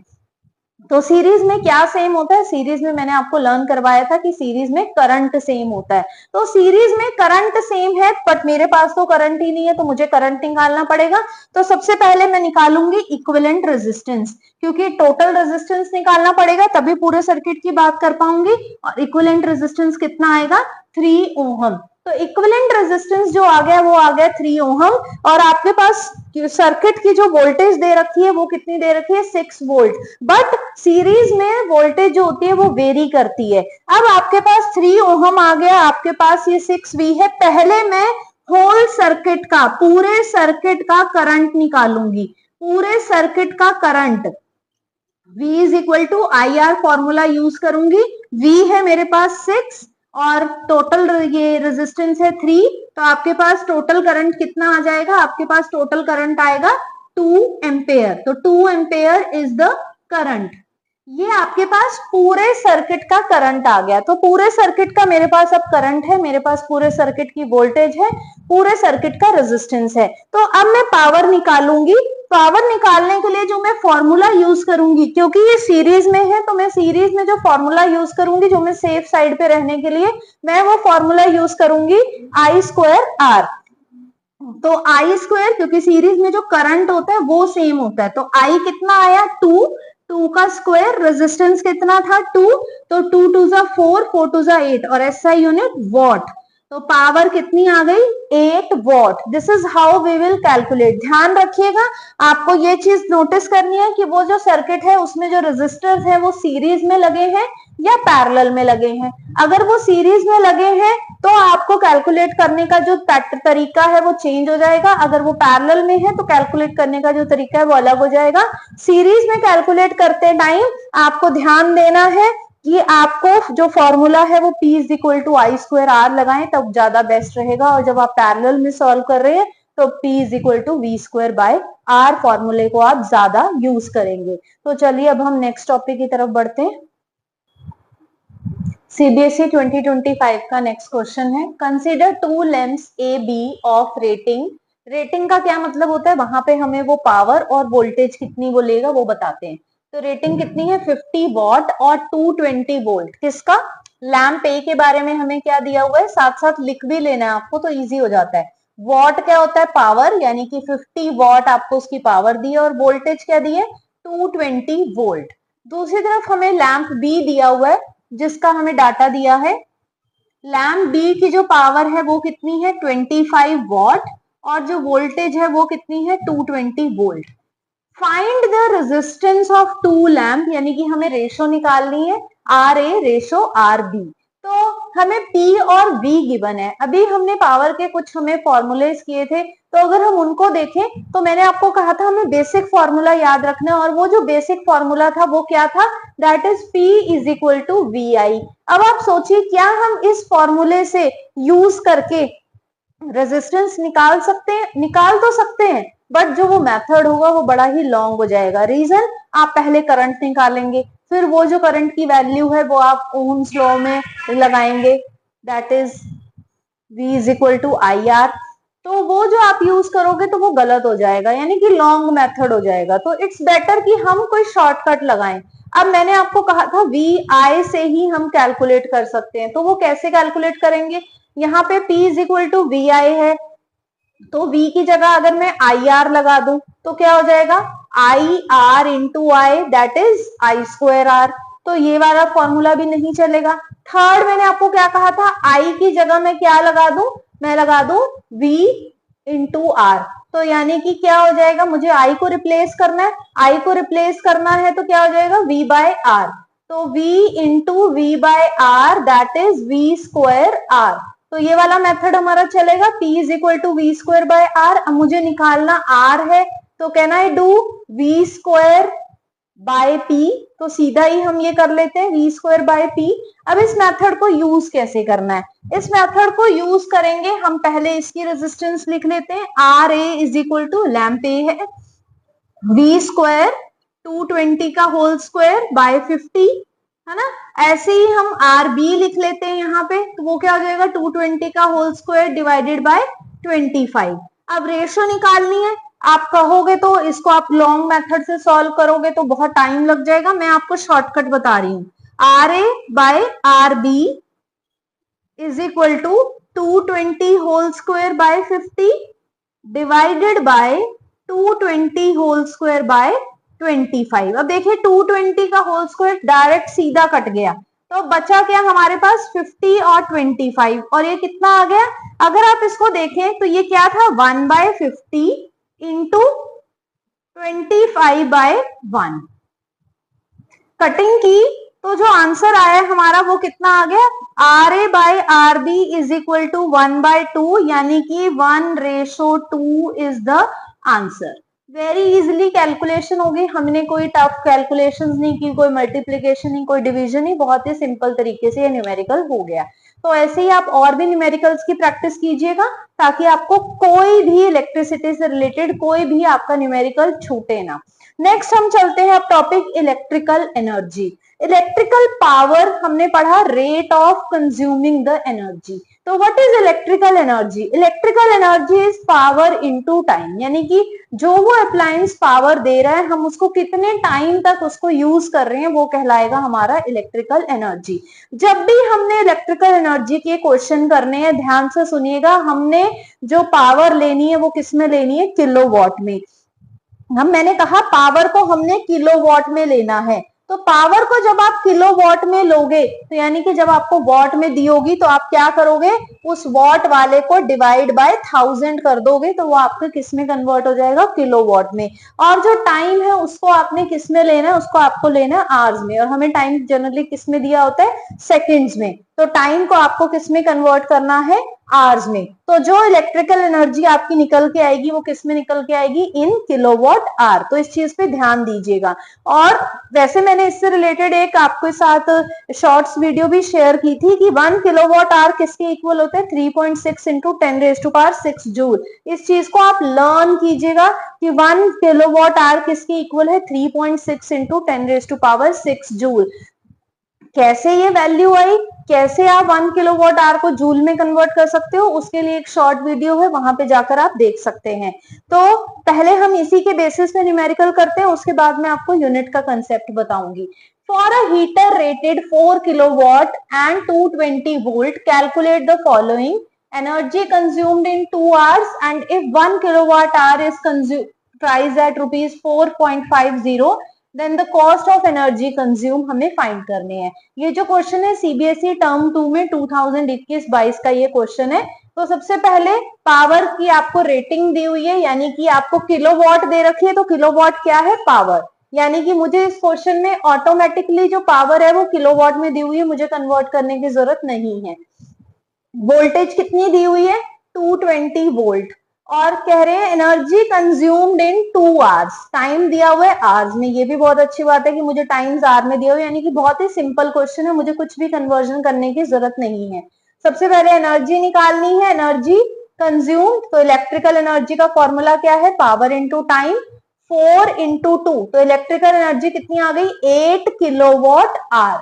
तो सीरीज में क्या सेम होता है, सीरीज में मैंने आपको लर्न करवाया था कि सीरीज में करंट सेम होता है। तो सीरीज में करंट सेम है बट मेरे पास तो करंट ही नहीं है, तो मुझे करंट निकालना पड़ेगा। तो सबसे पहले मैं निकालूंगी इक्विवेलेंट रेजिस्टेंस, क्योंकि टोटल रेजिस्टेंस निकालना पड़ेगा तभी पूरे सर्किट की बात कर पाऊंगी। और इक्विवेलेंट रेजिस्टेंस कितना आएगा, 3 ओहम। तो इक्विवेलेंट रेजिस्टेंस जो आ गया वो आ गया 3 ओहम। और आपके पास सर्किट की जो वोल्टेज दे रखी है वो कितनी दे रखी है, 6 वोल्ट। बट सीरीज में वोल्टेज जो होती है वो वेरी करती है। अब आपके पास 3 ओहम आ गया, आपके पास ये 6V है। पहले मैं होल सर्किट का, पूरे सर्किट का करंट निकालूंगी, पूरे सर्किट का करंट। V is equal to IR formula use करूंगी। V है मेरे पास 6 और टोटल ये रेजिस्टेंस है 3, तो आपके पास टोटल करंट कितना आ जाएगा, आपके पास टोटल करंट आएगा 2 एम्पेयर। तो 2 एम्पेयर इज द करंट। ये आपके पास पूरे सर्किट का करंट आ गया। तो पूरे सर्किट का मेरे पास अब करंट है, मेरे पास पूरे सर्किट की वोल्टेज है, पूरे सर्किट का रेजिस्टेंस है। तो अब मैं पावर निकालूंगी। पावर निकालने के लिए जो मैं फॉर्मूला यूज करूंगी, क्योंकि ये सीरीज में है तो मैं सीरीज में जो फॉर्मूला यूज करूंगी, जो मैं सेफ साइड पे रहने के लिए मैं वो फॉर्मूला यूज करूंगी I²R। तो I स्क्वायर, क्योंकि सीरीज में जो करंट होता है वो सेम होता है, तो I कितना आया 2 का स्क्वायर, रेजिस्टेंस कितना था 2, तो 2 2 जा 4, 4 2 जा 8 और SI यूनिट वॉट। तो पावर कितनी आ गई, 8 watt. This is how we will calculate. ध्यान रखिएगा, आपको ये चीज नोटिस करनी है कि वो जो सर्किट है उसमें जो रेजिस्टर्स है वो सीरीज में लगे हैं या पैरेलल में लगे हैं। अगर वो सीरीज में लगे हैं तो आपको कैलकुलेट करने का जो तरीका है वो चेंज हो जाएगा। अगर वो पैरेलल में है तो कैलकुलेट करने का जो तरीका है वो अलग हो जाएगा। सीरीज में कैलकुलेट करते टाइम आपको ध्यान देना है कि आपको जो फॉर्मूला है वो P is equal to I²R लगाएं, तब ज्यादा बेस्ट रहेगा। और जब आप पैरेलल में सॉल्व कर रहे हैं तो P is equal to V²/R फॉर्मूले को आप ज्यादा यूज करेंगे। तो चलिए अब हम नेक्स्ट टॉपिक की तरफ बढ़ते हैं। CBSE 2025 का नेक्स्ट क्वेश्चन है, consider 2 lamps A, B of rating. Rating का क्या मतलब होता है, वहां पे हमें वो पावर और वोल्टेज कितनी वो लेगा वो बताते हैं। तो रेटिंग कितनी है 50 वॉट और 220 वोल्ट। किसका, लैंप ए के बारे में हमें क्या दिया हुआ है, साथ साथ लिख भी लेना है आपको तो इजी हो जाता है। वॉट क्या होता है, पावर, यानी कि 50 वॉट आपको उसकी पावर दी है, और वोल्टेज क्या दी है 220 वोल्ट। दूसरी तरफ हमें लैंप बी दिया हुआ है जिसका हमें डाटा दिया है। लैंप बी की जो पावर है वो कितनी है 25 वॉट और जो वोल्टेज है वो कितनी है 220 volt. Find the resistance of 2 lamp, यानी कि हमें रेशो निकालनी है RA रेशो RB। तो हमें P और V गिवन है। अभी हमने पावर के कुछ हमें फॉर्मूलेज किए थे, तो अगर हम उनको देखें तो मैंने आपको कहा था हमें बेसिक फॉर्मूला याद रखना है, और वो जो बेसिक फॉर्मूला था वो क्या था, that is P is equal to VI। अब आप सोचिए क्या हम इस फॉर्मूले से यूज करके रेजिस्टेंस निकाल सकते हैं, निकाल तो सकते हैं बट जो वो मेथड होगा वो बड़ा ही लॉन्ग हो जाएगा। रीजन, आप पहले करंट निकालेंगे, फिर वो जो करंट की वैल्यू है वो आप ओम्स लॉ में लगाएंगे, that is V is equal to IR। तो वो जो आप यूज करोगे तो वो गलत हो जाएगा, यानी कि लॉन्ग मेथड हो जाएगा। तो इट्स बेटर कि हम कोई शॉर्टकट लगाएं। अब मैंने आपको कहा था VI से ही हम कैलकुलेट कर सकते हैं, तो वो कैसे कैलकुलेट करेंगे, यहाँ पे P is equal to VI है, तो V की जगह अगर मैं IR लगा दूं तो क्या हो जाएगा IR into I, that is I²R। तो ये वाला फॉर्मूला भी नहीं चलेगा। थर्ड, मैंने आपको क्या कहा था, I की जगह मैं क्या लगा दूं, मैं लगा दूं V इंटू R। तो यानी कि क्या हो जाएगा, मुझे I को रिप्लेस करना है, I को रिप्लेस करना है तो क्या हो जाएगा V/R। तो V into V/R that is V²R। तो ये वाला मेथड हमारा चलेगा, P is equal to V²/R। अब मुझे निकालना R है, तो can I do V² by P, तो सीधा ही हम ये कर लेते हैं वी स्क्वायर बाय पी। अब इस मेथड को यूज कैसे करना है? इस मेथड को यूज करेंगे हम, पहले इसकी रेजिस्टेंस लिख लेते हैं। R A is equal to lamp A है वी स्क्वायर 220 का होल स्क्वायर बाय 50, है ना। ऐसे ही हम आर बी लिख लेते हैं यहाँ पे, तो वो क्या हो जाएगा 220 का होल स्क्वायर डिवाइडेड बाय 25। अब रेशियो निकालनी है। आप कहोगे तो इसको आप लॉन्ग मेथड से सॉल्व करोगे तो बहुत टाइम लग जाएगा, मैं आपको शॉर्टकट बता रही हूँ। R A by R B is equal to 220 whole square by 50 divided by 220 whole square by 25। अब देखिए 220 का होल स्क्वायर डायरेक्ट सीधा कट गया, तो बचा क्या हमारे पास 50 और 25, और ये कितना आ गया? अगर आप इसको देखें तो ये क्या था 1/50 इंटू 25/1 कटिंग की, तो जो आंसर आया हमारा वो कितना आ गया? R A by R B is equal to 1/2, यानी कि 1:2 is the answer. Very easily calculation हो गई, हमने कोई टफ कैलकुलेशन नहीं की, कोई मल्टीप्लीकेशन नहीं, कोई डिवीजन नहीं, बहुत ही सिंपल तरीके से ये न्यूमेरिकल हो गया। तो ऐसे ही आप और भी न्यूमेरिकल्स की प्रैक्टिस कीजिएगा ताकि आपको कोई भी इलेक्ट्रिसिटी से रिलेटेड कोई भी आपका न्यूमेरिकल छूटे ना। नेक्स्ट हम चलते हैं अब topic electrical energy. Electrical power हमने पढ़ा, rate of consuming the energy. तो what is electrical energy? Electrical energy is power into time, यानी कि जो वो अप्लायंस पावर दे रहा है हम उसको कितने टाइम तक उसको यूज कर रहे हैं वो कहलाएगा हमारा इलेक्ट्रिकल एनर्जी। जब भी हमने इलेक्ट्रिकल एनर्जी के क्वेश्चन करने हैं, ध्यान से सुनिएगा, हमने जो पावर लेनी है वो किस में लेनी है? किलोवाट में। मैंने कहा पावर को हमने किलोवाट में लेना है, तो पावर को जब आप किलोवाट में लोगे तो यानी कि जब आपको वॉट में दी होगी तो आप क्या करोगे? उस वॉट वाले को डिवाइड बाय 1000 कर दोगे, तो वो आपके किस में कन्वर्ट हो जाएगा? किलोवाट में। और जो टाइम है उसको आपने किस में लेना है? उसको आपको लेना है आवर्स में, और हमें टाइम जनरली किस में दिया होता है? सेकेंड्स में। तो टाइम को आपको किस में कन्वर्ट करना है? आवर्स में। तो जो इलेक्ट्रिकल एनर्जी आपकी निकल के आएगी वो किस में निकल के आएगी? In kilowatt hour. तो इस चीज पे ध्यान दीजिएगा। और वैसे मैंने इससे रिलेटेड एक आपके साथ शॉर्ट्स वीडियो भी शेयर की थी कि 1 किलोवाट आवर किसके इक्वल होते हैं? 3.6 इंटू 10⁻⁶ जूल। इस चीज को आप लर्न कीजिएगा कि 1 किलोवाट आवर किसके इक्वल है? 3.6 इंटू 10⁻⁶ जूल। कैसे ये वैल्यू आई, कैसे आप 1 किलोवाट आवर को जूल में कन्वर्ट कर सकते हो, उसके लिए एक शॉर्ट वीडियो है, वहां पे जाकर आप देख सकते हैं। तो पहले हम इसी के बेसिस पे न्यूमेरिकल करते हैं, उसके बाद मैं आपको यूनिट का कंसेप्ट बताऊंगी। For a heater rated 4 kilowatt and 220 volt calculate the following energy consumed in 2 hours and if 1 kilowatt hour is price at ₹4.50 then the cost of energy consume हमें फाइंड करने हैं। ये जो क्वेश्चन है CBSE term 2 में 2021-22 का ये question है। तो सबसे पहले पावर की आपको रेटिंग दी हुई है, यानी कि आपको किलोवाट दे रखी है, तो किलोवाट क्या है? पावर। यानी कि मुझे इस क्वेश्चन में ऑटोमेटिकली जो पावर है वो किलोवाट में दी हुई है, मुझे कन्वर्ट करने की जरूरत नहीं है। वोल्टेज कितनी दी हुई है? 220 वोल्ट। और कह रहे हैं energy consumed in 2 hours, time दिया हुआ है आवर्स में। ये भी बहुत अच्छी बात है कि मुझे टाइम्स आवर में दिया हुआ है, यानी कि बहुत ही सिंपल क्वेश्चन है, मुझे कुछ भी कन्वर्जन करने की जरूरत नहीं है। सबसे पहले एनर्जी निकालनी है, एनर्जी कंज्यूम्ड। तो इलेक्ट्रिकल एनर्जी का फॉर्मूला क्या है? Power into time, 4 into 2। तो इलेक्ट्रिकल एनर्जी कितनी आ गई? 8 kilowatt hour.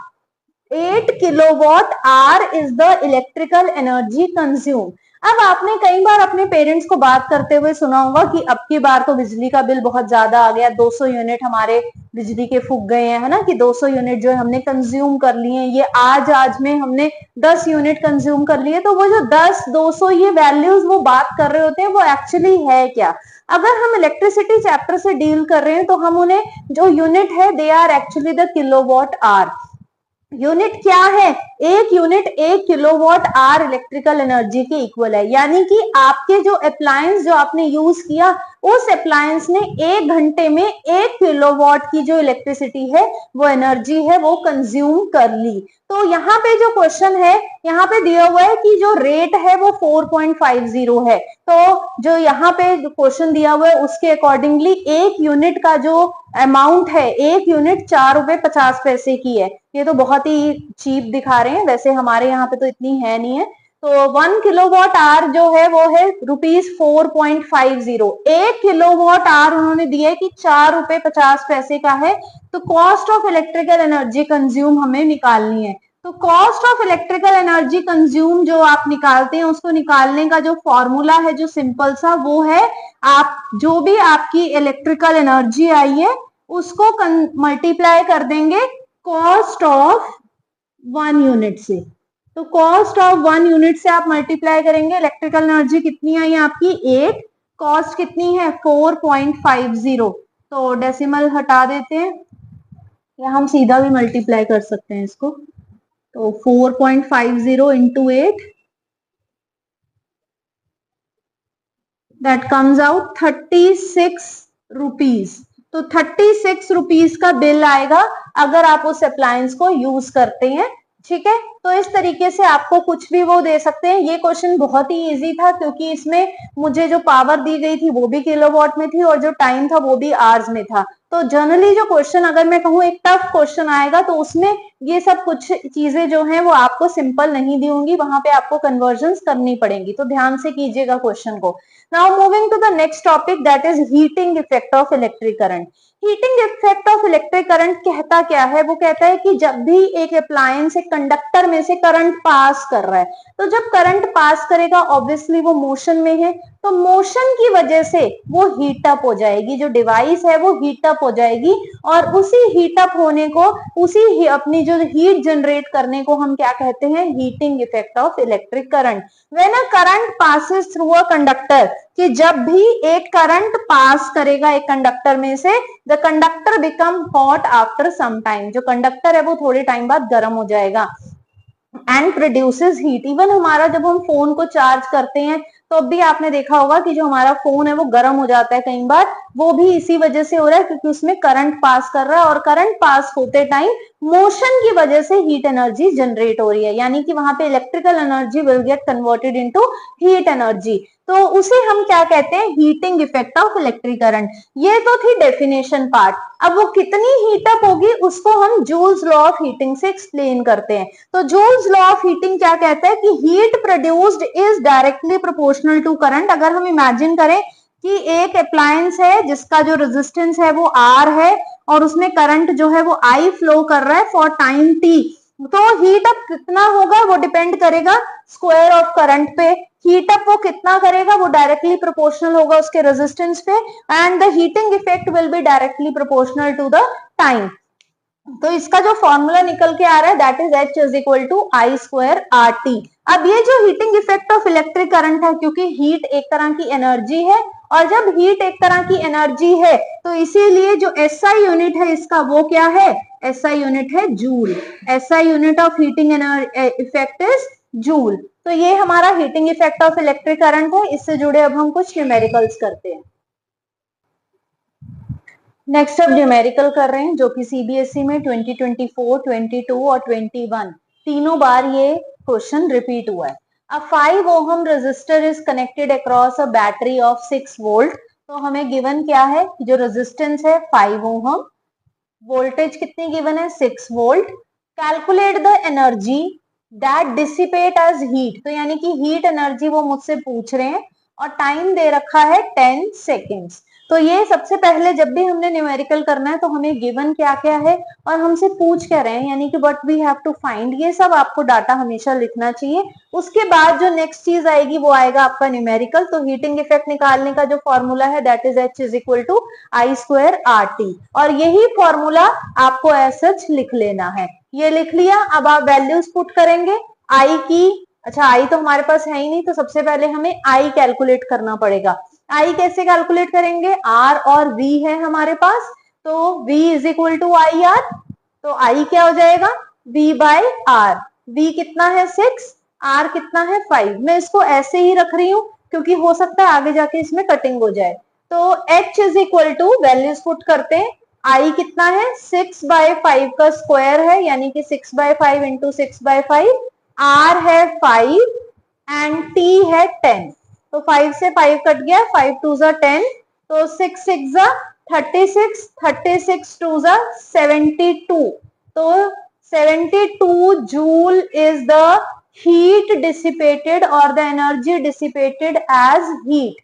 8 kilowatt hour is the electrical energy consume. अब आपने कई बार अपने पेरेंट्स को बात करते हुए सुना होगा कि अब की बार तो बिजली का बिल बहुत ज्यादा आ गया, 200 यूनिट हमारे बिजली के फूक गए हैं, है ना, कि 200 यूनिट जो है हमने कंज्यूम कर लिए हैं। ये आज में हमने 10 यूनिट कंज्यूम कर लिए। तो वो जो 10, 200 ये वैल्यूज वो बात कर रहे होते हैं वो एक्चुअली है क्या? अगर हम इलेक्ट्रिसिटी चैप्टर से डील कर रहे हैं तो हम उन्हें जो यूनिट है they are actually the kilowatt hour. Unit क्या है? एक unit 1 kilowatt hour electrical energy के इक्वल है, यानी कि आपके जो अप्लायंस जो आपने यूज किया उस अप्लायंस ने 1 घंटे में 1 किलोवाट की जो इलेक्ट्रिसिटी है, वो एनर्जी है, वो कंज्यूम कर ली। तो यहाँ पे जो क्वेश्चन है, यहाँ पे दिया हुआ है कि जो रेट है वो 4.50 है। तो जो यहाँ पे क्वेश्चन दिया हुआ है उसके अकॉर्डिंगली एक यूनिट का जो अमाउंट है, एक यूनिट 4.50 की है। ये तो बहुत ही चीप दिखा रहे हैं, वैसे हमारे यहाँ पे तो इतनी है नहीं है। तो 1 किलोवाट आवर जो है वो है ₹4.50। 1 किलोवाट आवर उन्होंने दिया है कि 4.50 रुपए का है। तो cost of electrical energy consume हमें निकालनी है। तो cost of electrical energy consume जो आप निकालते हैं, उसको निकालने का जो फॉर्मूला है, जो सिंपल सा, वो है आप जो भी आपकी इलेक्ट्रिकल एनर्जी आई है उसको मल्टीप्लाई कर देंगे कॉस्ट ऑफ 1 यूनिट से। तो कॉस्ट ऑफ 1 यूनिट से आप मल्टीप्लाई करेंगे, इलेक्ट्रिकल एनर्जी कितनी आई आपकी 8, कॉस्ट कितनी है 4.50। तो डेसिमल हटा देते हैं, या हम सीधा भी मल्टीप्लाई कर सकते हैं इसको। तो 4.50 into 8, that comes out 36 rupees. तो 36 रुपीज का बिल आएगा अगर आप उस अप्लायंस को यूज करते हैं। ठीक है, तो इस तरीके से आपको कुछ भी वो दे सकते हैं। ये क्वेश्चन बहुत ही इजी था क्योंकि इसमें मुझे जो पावर दी गई थी वो भी किलोवाट में थी और जो टाइम था वो भी आवर्स में था। तो जनरली जो क्वेश्चन अगर मैं कहूँ एक टफ क्वेश्चन आएगा तो उसमें ये सब कुछ चीजें जो हैं वो आपको सिंपल नहीं दी होंगी, वहां पे आपको कन्वर्जन्स करनी पड़ेंगी। तो ध्यान से कीजिएगा क्वेश्चन को। Now moving to the next topic, that is heating effect of electric current. Heating effect of electric current कहता क्या है? वो कहता है कि जब भी एक अप्लायंस एक कंडक्टर में से करंट पास कर रहा है, तो जब करंट पास करेगा ऑब्वियसली वो मोशन में है, तो मोशन की वजह से वो हीट अप हो जाएगी, जो डिवाइस है वो हीट अप हो जाएगी और उसी हीट अप होने को, उसी अपनी जो हीट जनरेट करने को हम क्या कहते हैं? Heating effect of electric current. When a current passes through a conductor, कि जब भी एक करंट पास करेगा एक कंडक्टर में से, the conductor become hot after some time, जो कंडक्टर है वो थोड़े टाइम बाद गर्म हो जाएगा। And produces heat. इवन हमारा जब हम फोन को चार्ज करते हैं तो अब भी आपने देखा होगा कि जो हमारा फोन है वो गर्म हो जाता है कई बार, वो भी इसी वजह से हो रहा है क्योंकि उसमें करंट पास कर रहा है और करंट पास होते टाइम मोशन की वजह से हीट एनर्जी जनरेट हो रही है, यानी कि वहां पे electrical energy will get converted into heat energy. तो उसे हम क्या कहते हैं? Heating effect of electric current. ये तो थी डेफिनेशन पार्ट। अब वो कितनी हीटअप होगी उसको हम जूल्स लॉ ऑफ हीटिंग से एक्सप्लेन करते हैं। तो जूल्स लॉ ऑफ हीटिंग क्या कहता है कि heat produced is directly proportional to current. अगर हम इमेजिन करें कि एक अप्लायंस है जिसका जो रेजिस्टेंस है वो R है और उसमें करंट जो है वो I फ्लो कर रहा है फॉर टाइम T, तो हीट अप कितना होगा वो डिपेंड करेगा स्क्वायर ऑफ करंट पे। हीट अप वो कितना करेगा वो डायरेक्टली प्रोपोर्शनल होगा उसके रेजिस्टेंस पे, and the heating effect will be directly proportional to the time. तो इसका जो फॉर्मूला निकल के आ रहा है that is H is equal to I square RT। अब ये जो heating effect of electric current है, क्योंकि हीट एक तरह की एनर्जी है और जब हीट एक तरह की एनर्जी है तो इसीलिए जो SI यूनिट है इसका वो क्या है? SI यूनिट है joule. SI unit of heating effect is joule. तो ये हमारा heating effect of electric current है। इससे जुड़े अब हम कुछ न्यूमेरिकल्स करते हैं। नेक्स्ट अब न्यूमेरिकल कर रहे हैं जो कि CBSE में 2024, 22 और 21 तीनों बार ये क्वेश्चन रिपीट हुआ है। A 5 ohm resistor is connected across a battery of 6 volt। तो हमें गिवन क्या है? जो रेजिस्टेंस है 5 ohm, वोल्टेज कितनी गिवन है? 6 volt. Calculate the energy that dissipate as heat. तो यानी कि हीट एनर्जी वो मुझसे पूछ रहे हैं और टाइम दे रखा है 10 सेकेंड्स। तो ये सबसे पहले जब भी हमने न्यूमेरिकल करना है तो हमें गिवन क्या क्या है और हमसे पूछ क्या रहे हैं, यानी कि what we have to find, ये सब आपको डाटा हमेशा लिखना चाहिए। उसके बाद जो नेक्स्ट चीज आएगी वो आएगा आपका न्यूमेरिकल। तो हीटिंग इफेक्ट निकालने का जो फॉर्मूला है that is H is equal to I square RT, और यही फॉर्मूला आपको एज सच लिख लेना है। ये लिख लिया, अब आप वैल्यूज पुट करेंगे I की। अच्छा, I तो हमारे पास है ही नहीं, तो सबसे पहले हमें I कैलकुलेट करना पड़ेगा। I कैसे कैलकुलेट करेंगे? R और V है हमारे पास, तो V is equal to IR। तो I क्या हो जाएगा? V bye R। V कितना है? 6, R कितना है? 5। मैं इसको ऐसे ही रख रही हूँ क्योंकि हो सकता है आगे जाके इसमें कटिंग हो जाए। तो h is equal to values put करते हैं, i कितना है 6/5 का स्क्वायर है यानी कि 6/5 इंटू 6/5, r है 5 एंड t है 10। तो 5 से 5 कट गया, 5 2 जा 10, तो 6 6 जा 36, 36 2 जा 72। तो 72 joule is the heat dissipated or the energy dissipated as heat।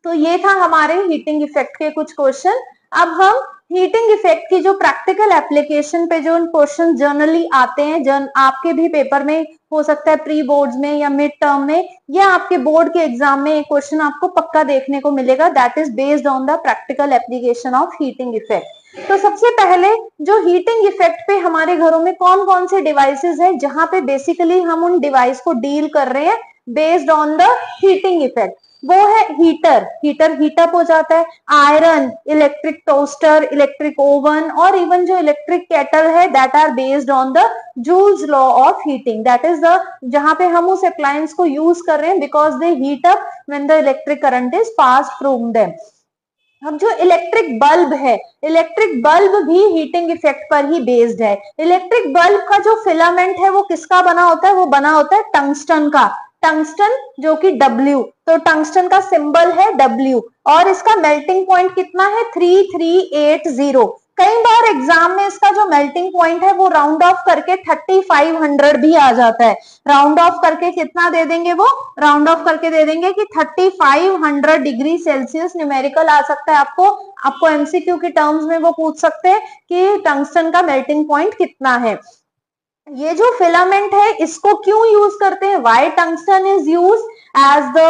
तो ये था हमारे हीटिंग इफेक्ट के कुछ क्वेश्चन। अब हम हीटिंग इफेक्ट की जो प्रैक्टिकल एप्लीकेशन पे जो क्वेश्चन जनरली आते हैं, आपके भी पेपर में हो सकता है, प्री बोर्ड्स में या मिड टर्म में या आपके बोर्ड के एग्जाम में एक क्वेश्चन आपको पक्का देखने को मिलेगा, that is based on the practical application of heating effect. तो सबसे पहले जो हीटिंग इफेक्ट पे हमारे घरों में कौन कौन से डिवाइसेस हैं जहां पे बेसिकली हम उन डिवाइस को डील कर रहे हैं based on the heating effect, वो है हीटर। हीटर हीटअप हो जाता है, iron, electric toaster, electric oven और इवन जो इलेक्ट्रिक केटल है that are based on the Joule's law of heating, that is the जहां पे हम उस अप्लायंस को यूज कर रहे हैं because they heat up when the electric current is pass through them. अब जो इलेक्ट्रिक बल्ब है, इलेक्ट्रिक बल्ब भी हीटिंग इफेक्ट पर ही बेस्ड है। इलेक्ट्रिक बल्ब का जो फिलामेंट है वो किसका बना होता है, वो बना होता है टंगस्टन का, टंगस्टन जो कि W, तो टंगस्टन का सिंबल है W और इसका मेल्टिंग पॉइंट कितना है 3380। कई बार एग्जाम में इसका जो मेल्टिंग पॉइंट है वो राउंड ऑफ करके 3500 भी आ जाता है। राउंड ऑफ करके कितना दे देंगे, वो राउंड ऑफ करके दे देंगे कि 3500 डिग्री सेल्सियस न्यूमेरिकल आ सकता है। आपको एमसीक्यू के टर्म्स में वो पूछ सकते हैं कि टंगस्टन का मेल्टिंग पॉइंट कितना है। ये जो फिलामेंट है इसको क्यों यूज करते हैं, why tungsten is use as the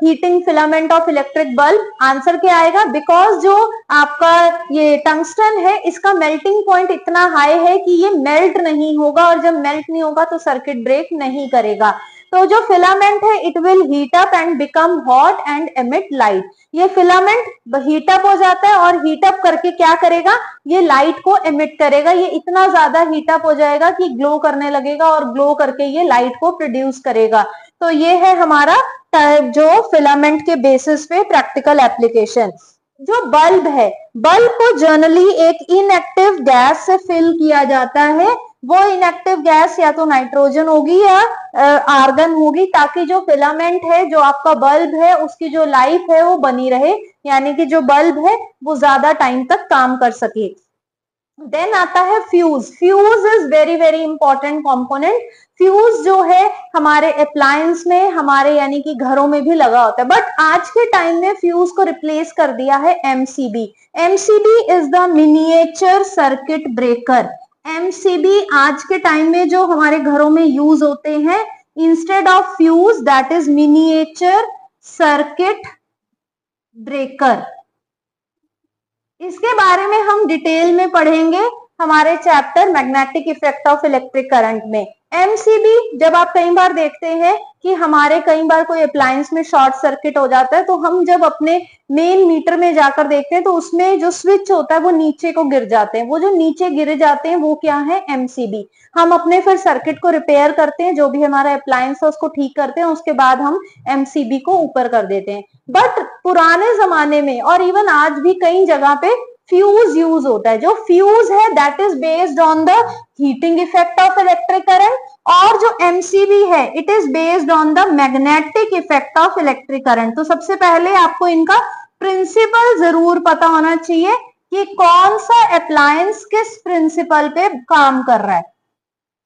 heating filament of electric bulb, answer क्या आएगा, बिकॉज जो आपका ये टंगस्टन है इसका मेल्टिंग पॉइंट इतना हाई है कि ये मेल्ट नहीं होगा और जब मेल्ट नहीं होगा तो सर्किट ब्रेक नहीं करेगा। तो जो फिलामेंट है it will heat up and become hot and emit light. ये फिलामेंट हीट अप हो जाता है और हीट अप करके क्या करेगा, ये लाइट को एमिट करेगा। ये इतना ज्यादा हीट अप हो जाएगा कि ग्लो करने लगेगा और ग्लो करके ये लाइट को प्रोड्यूस करेगा। तो ये है हमारा जो फिलामेंट के बेसिस पे प्रैक्टिकल एप्लीकेशन। जो बल्ब है, बल्ब को जनरली एक इनएक्टिव गैस से फिल किया जाता है। वो इनएक्टिव गैस या तो नाइट्रोजन होगी या आर्गन होगी, ताकि जो फिलामेंट है, जो आपका बल्ब है, उसकी जो लाइफ है वो बनी रहे, यानी कि जो बल्ब है वो ज्यादा टाइम तक काम कर सके। देन आता है fuse. Fuse is very very important component. Fuse जो है हमारे अप्लायंस में, हमारे यानी कि घरों में भी लगा होता है, बट आज के टाइम में फ्यूज को रिप्लेस कर दिया है MCB. MCB is the miniature circuit breaker. MCB आज के टाइम में जो हमारे घरों में यूज होते हैं instead of fuse, that is miniature circuit breaker. इसके बारे में हम डिटेल में पढ़ेंगे हमारे chapter magnetic effect of electric current में। एमसीबी जब आप कई बार देखते हैं कि हमारे कई बार कोई अप्लायंस में शॉर्ट सर्किट हो जाता है, तो हम जब अपने मेन मीटर में जाकर देखते हैं तो उसमें जो स्विच होता है वो नीचे को गिर जाते हैं। वो जो नीचे गिर जाते हैं वो क्या है, एमसीबी। हम अपने फिर सर्किट को रिपेयर करते हैं, जो भी हमारा अप्लायंस है उसको ठीक करते हैं, उसके बाद हम एमसीबी को ऊपर कर देते हैं। बट पुराने जमाने में और इवन आज भी कई जगह पे फ्यूज यूज होता है। जो फ्यूज है that is based on the heating effect of electric current, और जो एमसीबी है it is based on the magnetic effect of electric current. तो सबसे पहले आपको इनका प्रिंसिपल जरूर पता होना चाहिए कि कौन सा अप्लायंस किस प्रिंसिपल पे काम कर रहा है।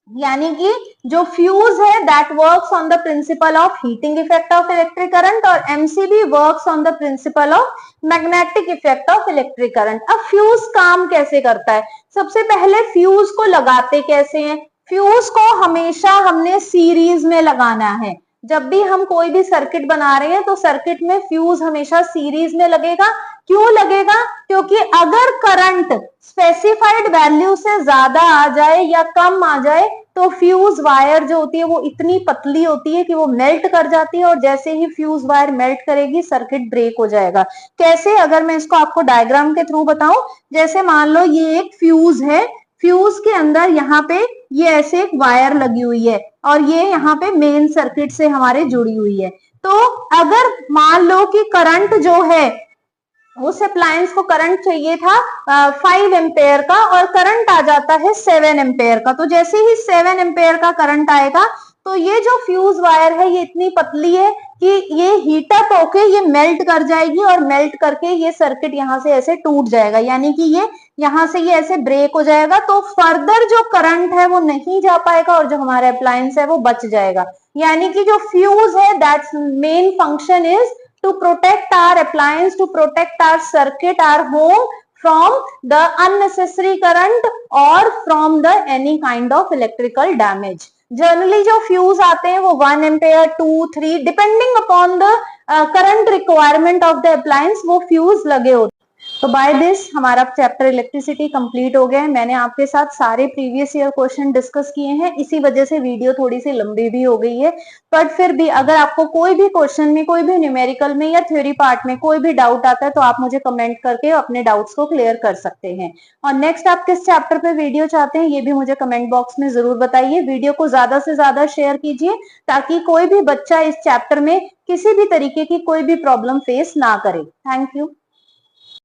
यानी कि जो फ्यूज है that works on the principle of heating effect of electric current और MCB works on the principle of magnetic effect of electric current. अब फ्यूज काम कैसे करता है, सबसे पहले फ्यूज को लगाते कैसे हैं। फ्यूज को हमेशा हमने सीरीज में लगाना है। जब भी हम कोई भी सर्किट बना रहे हैं तो सर्किट में फ्यूज हमेशा सीरीज में लगेगा। क्यों लगेगा, क्योंकि अगर करंट स्पेसिफाइड वैल्यू से ज्यादा आ जाए या कम आ जाए तो फ्यूज वायर जो होती है वो इतनी पतली होती है कि वो मेल्ट कर जाती है, और जैसे ही फ्यूज वायर मेल्ट करेगी सर्किट ब्रेक हो जाएगा। कैसे, अगर मैं इसको आपको डायग्राम के थ्रू बताऊं, जैसे मान लो ये एक फ्यूज है, फ्यूज के अंदर यहाँ पे ये ऐसे एक वायर लगी हुई है और ये यहाँ पे मेन सर्किट से हमारे जुड़ी हुई है। तो अगर मान लो कि करंट जो है उस अप्लायंस को करंट चाहिए था 5 एम्पेयर का और करंट आ जाता है 7 एम्पेयर का। तो जैसे ही 7 एम्पेयर का करंट आएगा तो ये जो फ्यूज वायर है ये इतनी पतली है कि ये हीट अप होके ये मेल्ट कर जाएगी और मेल्ट करके ये सर्किट यहाँ से ऐसे टूट जाएगा, यानी कि ये यहाँ से ये ऐसे ब्रेक हो जाएगा। तो फर्दर जो करंट है वो नहीं जा पाएगा और जो हमारे अप्लायंस है वो बच जाएगा। यानी कि जो फ्यूज है that's main function is to protect our appliance, to protect our circuit, our home from the unnecessary current or from the any kind of electrical damage. Generally जो फ्यूज आते हैं वो 1 ampere 2 3 depending upon the current requirement of the appliance वो fuse लगे होते हैं। तो by this हमारा चैप्टर इलेक्ट्रिसिटी कंप्लीट हो गया है। मैंने आपके साथ सारे प्रीवियस ईयर क्वेश्चन डिस्कस किए हैं, इसी वजह से वीडियो थोड़ी सी लंबी भी हो गई है। बट फिर भी अगर आपको कोई भी क्वेश्चन में, कोई भी न्यूमेरिकल में या थ्योरी पार्ट में कोई भी डाउट आता है तो आप मुझे कमेंट करके अपने डाउट्स को क्लियर कर सकते हैं। और नेक्स्ट आप किस चैप्टर पे वीडियो चाहते हैं ये भी मुझे कमेंट बॉक्स में जरूर बताइए। वीडियो को ज्यादा से ज्यादा शेयर कीजिए ताकि कोई भी बच्चा इस चैप्टर में किसी भी तरीके की कोई भी प्रॉब्लम फेस ना करे। Thank you.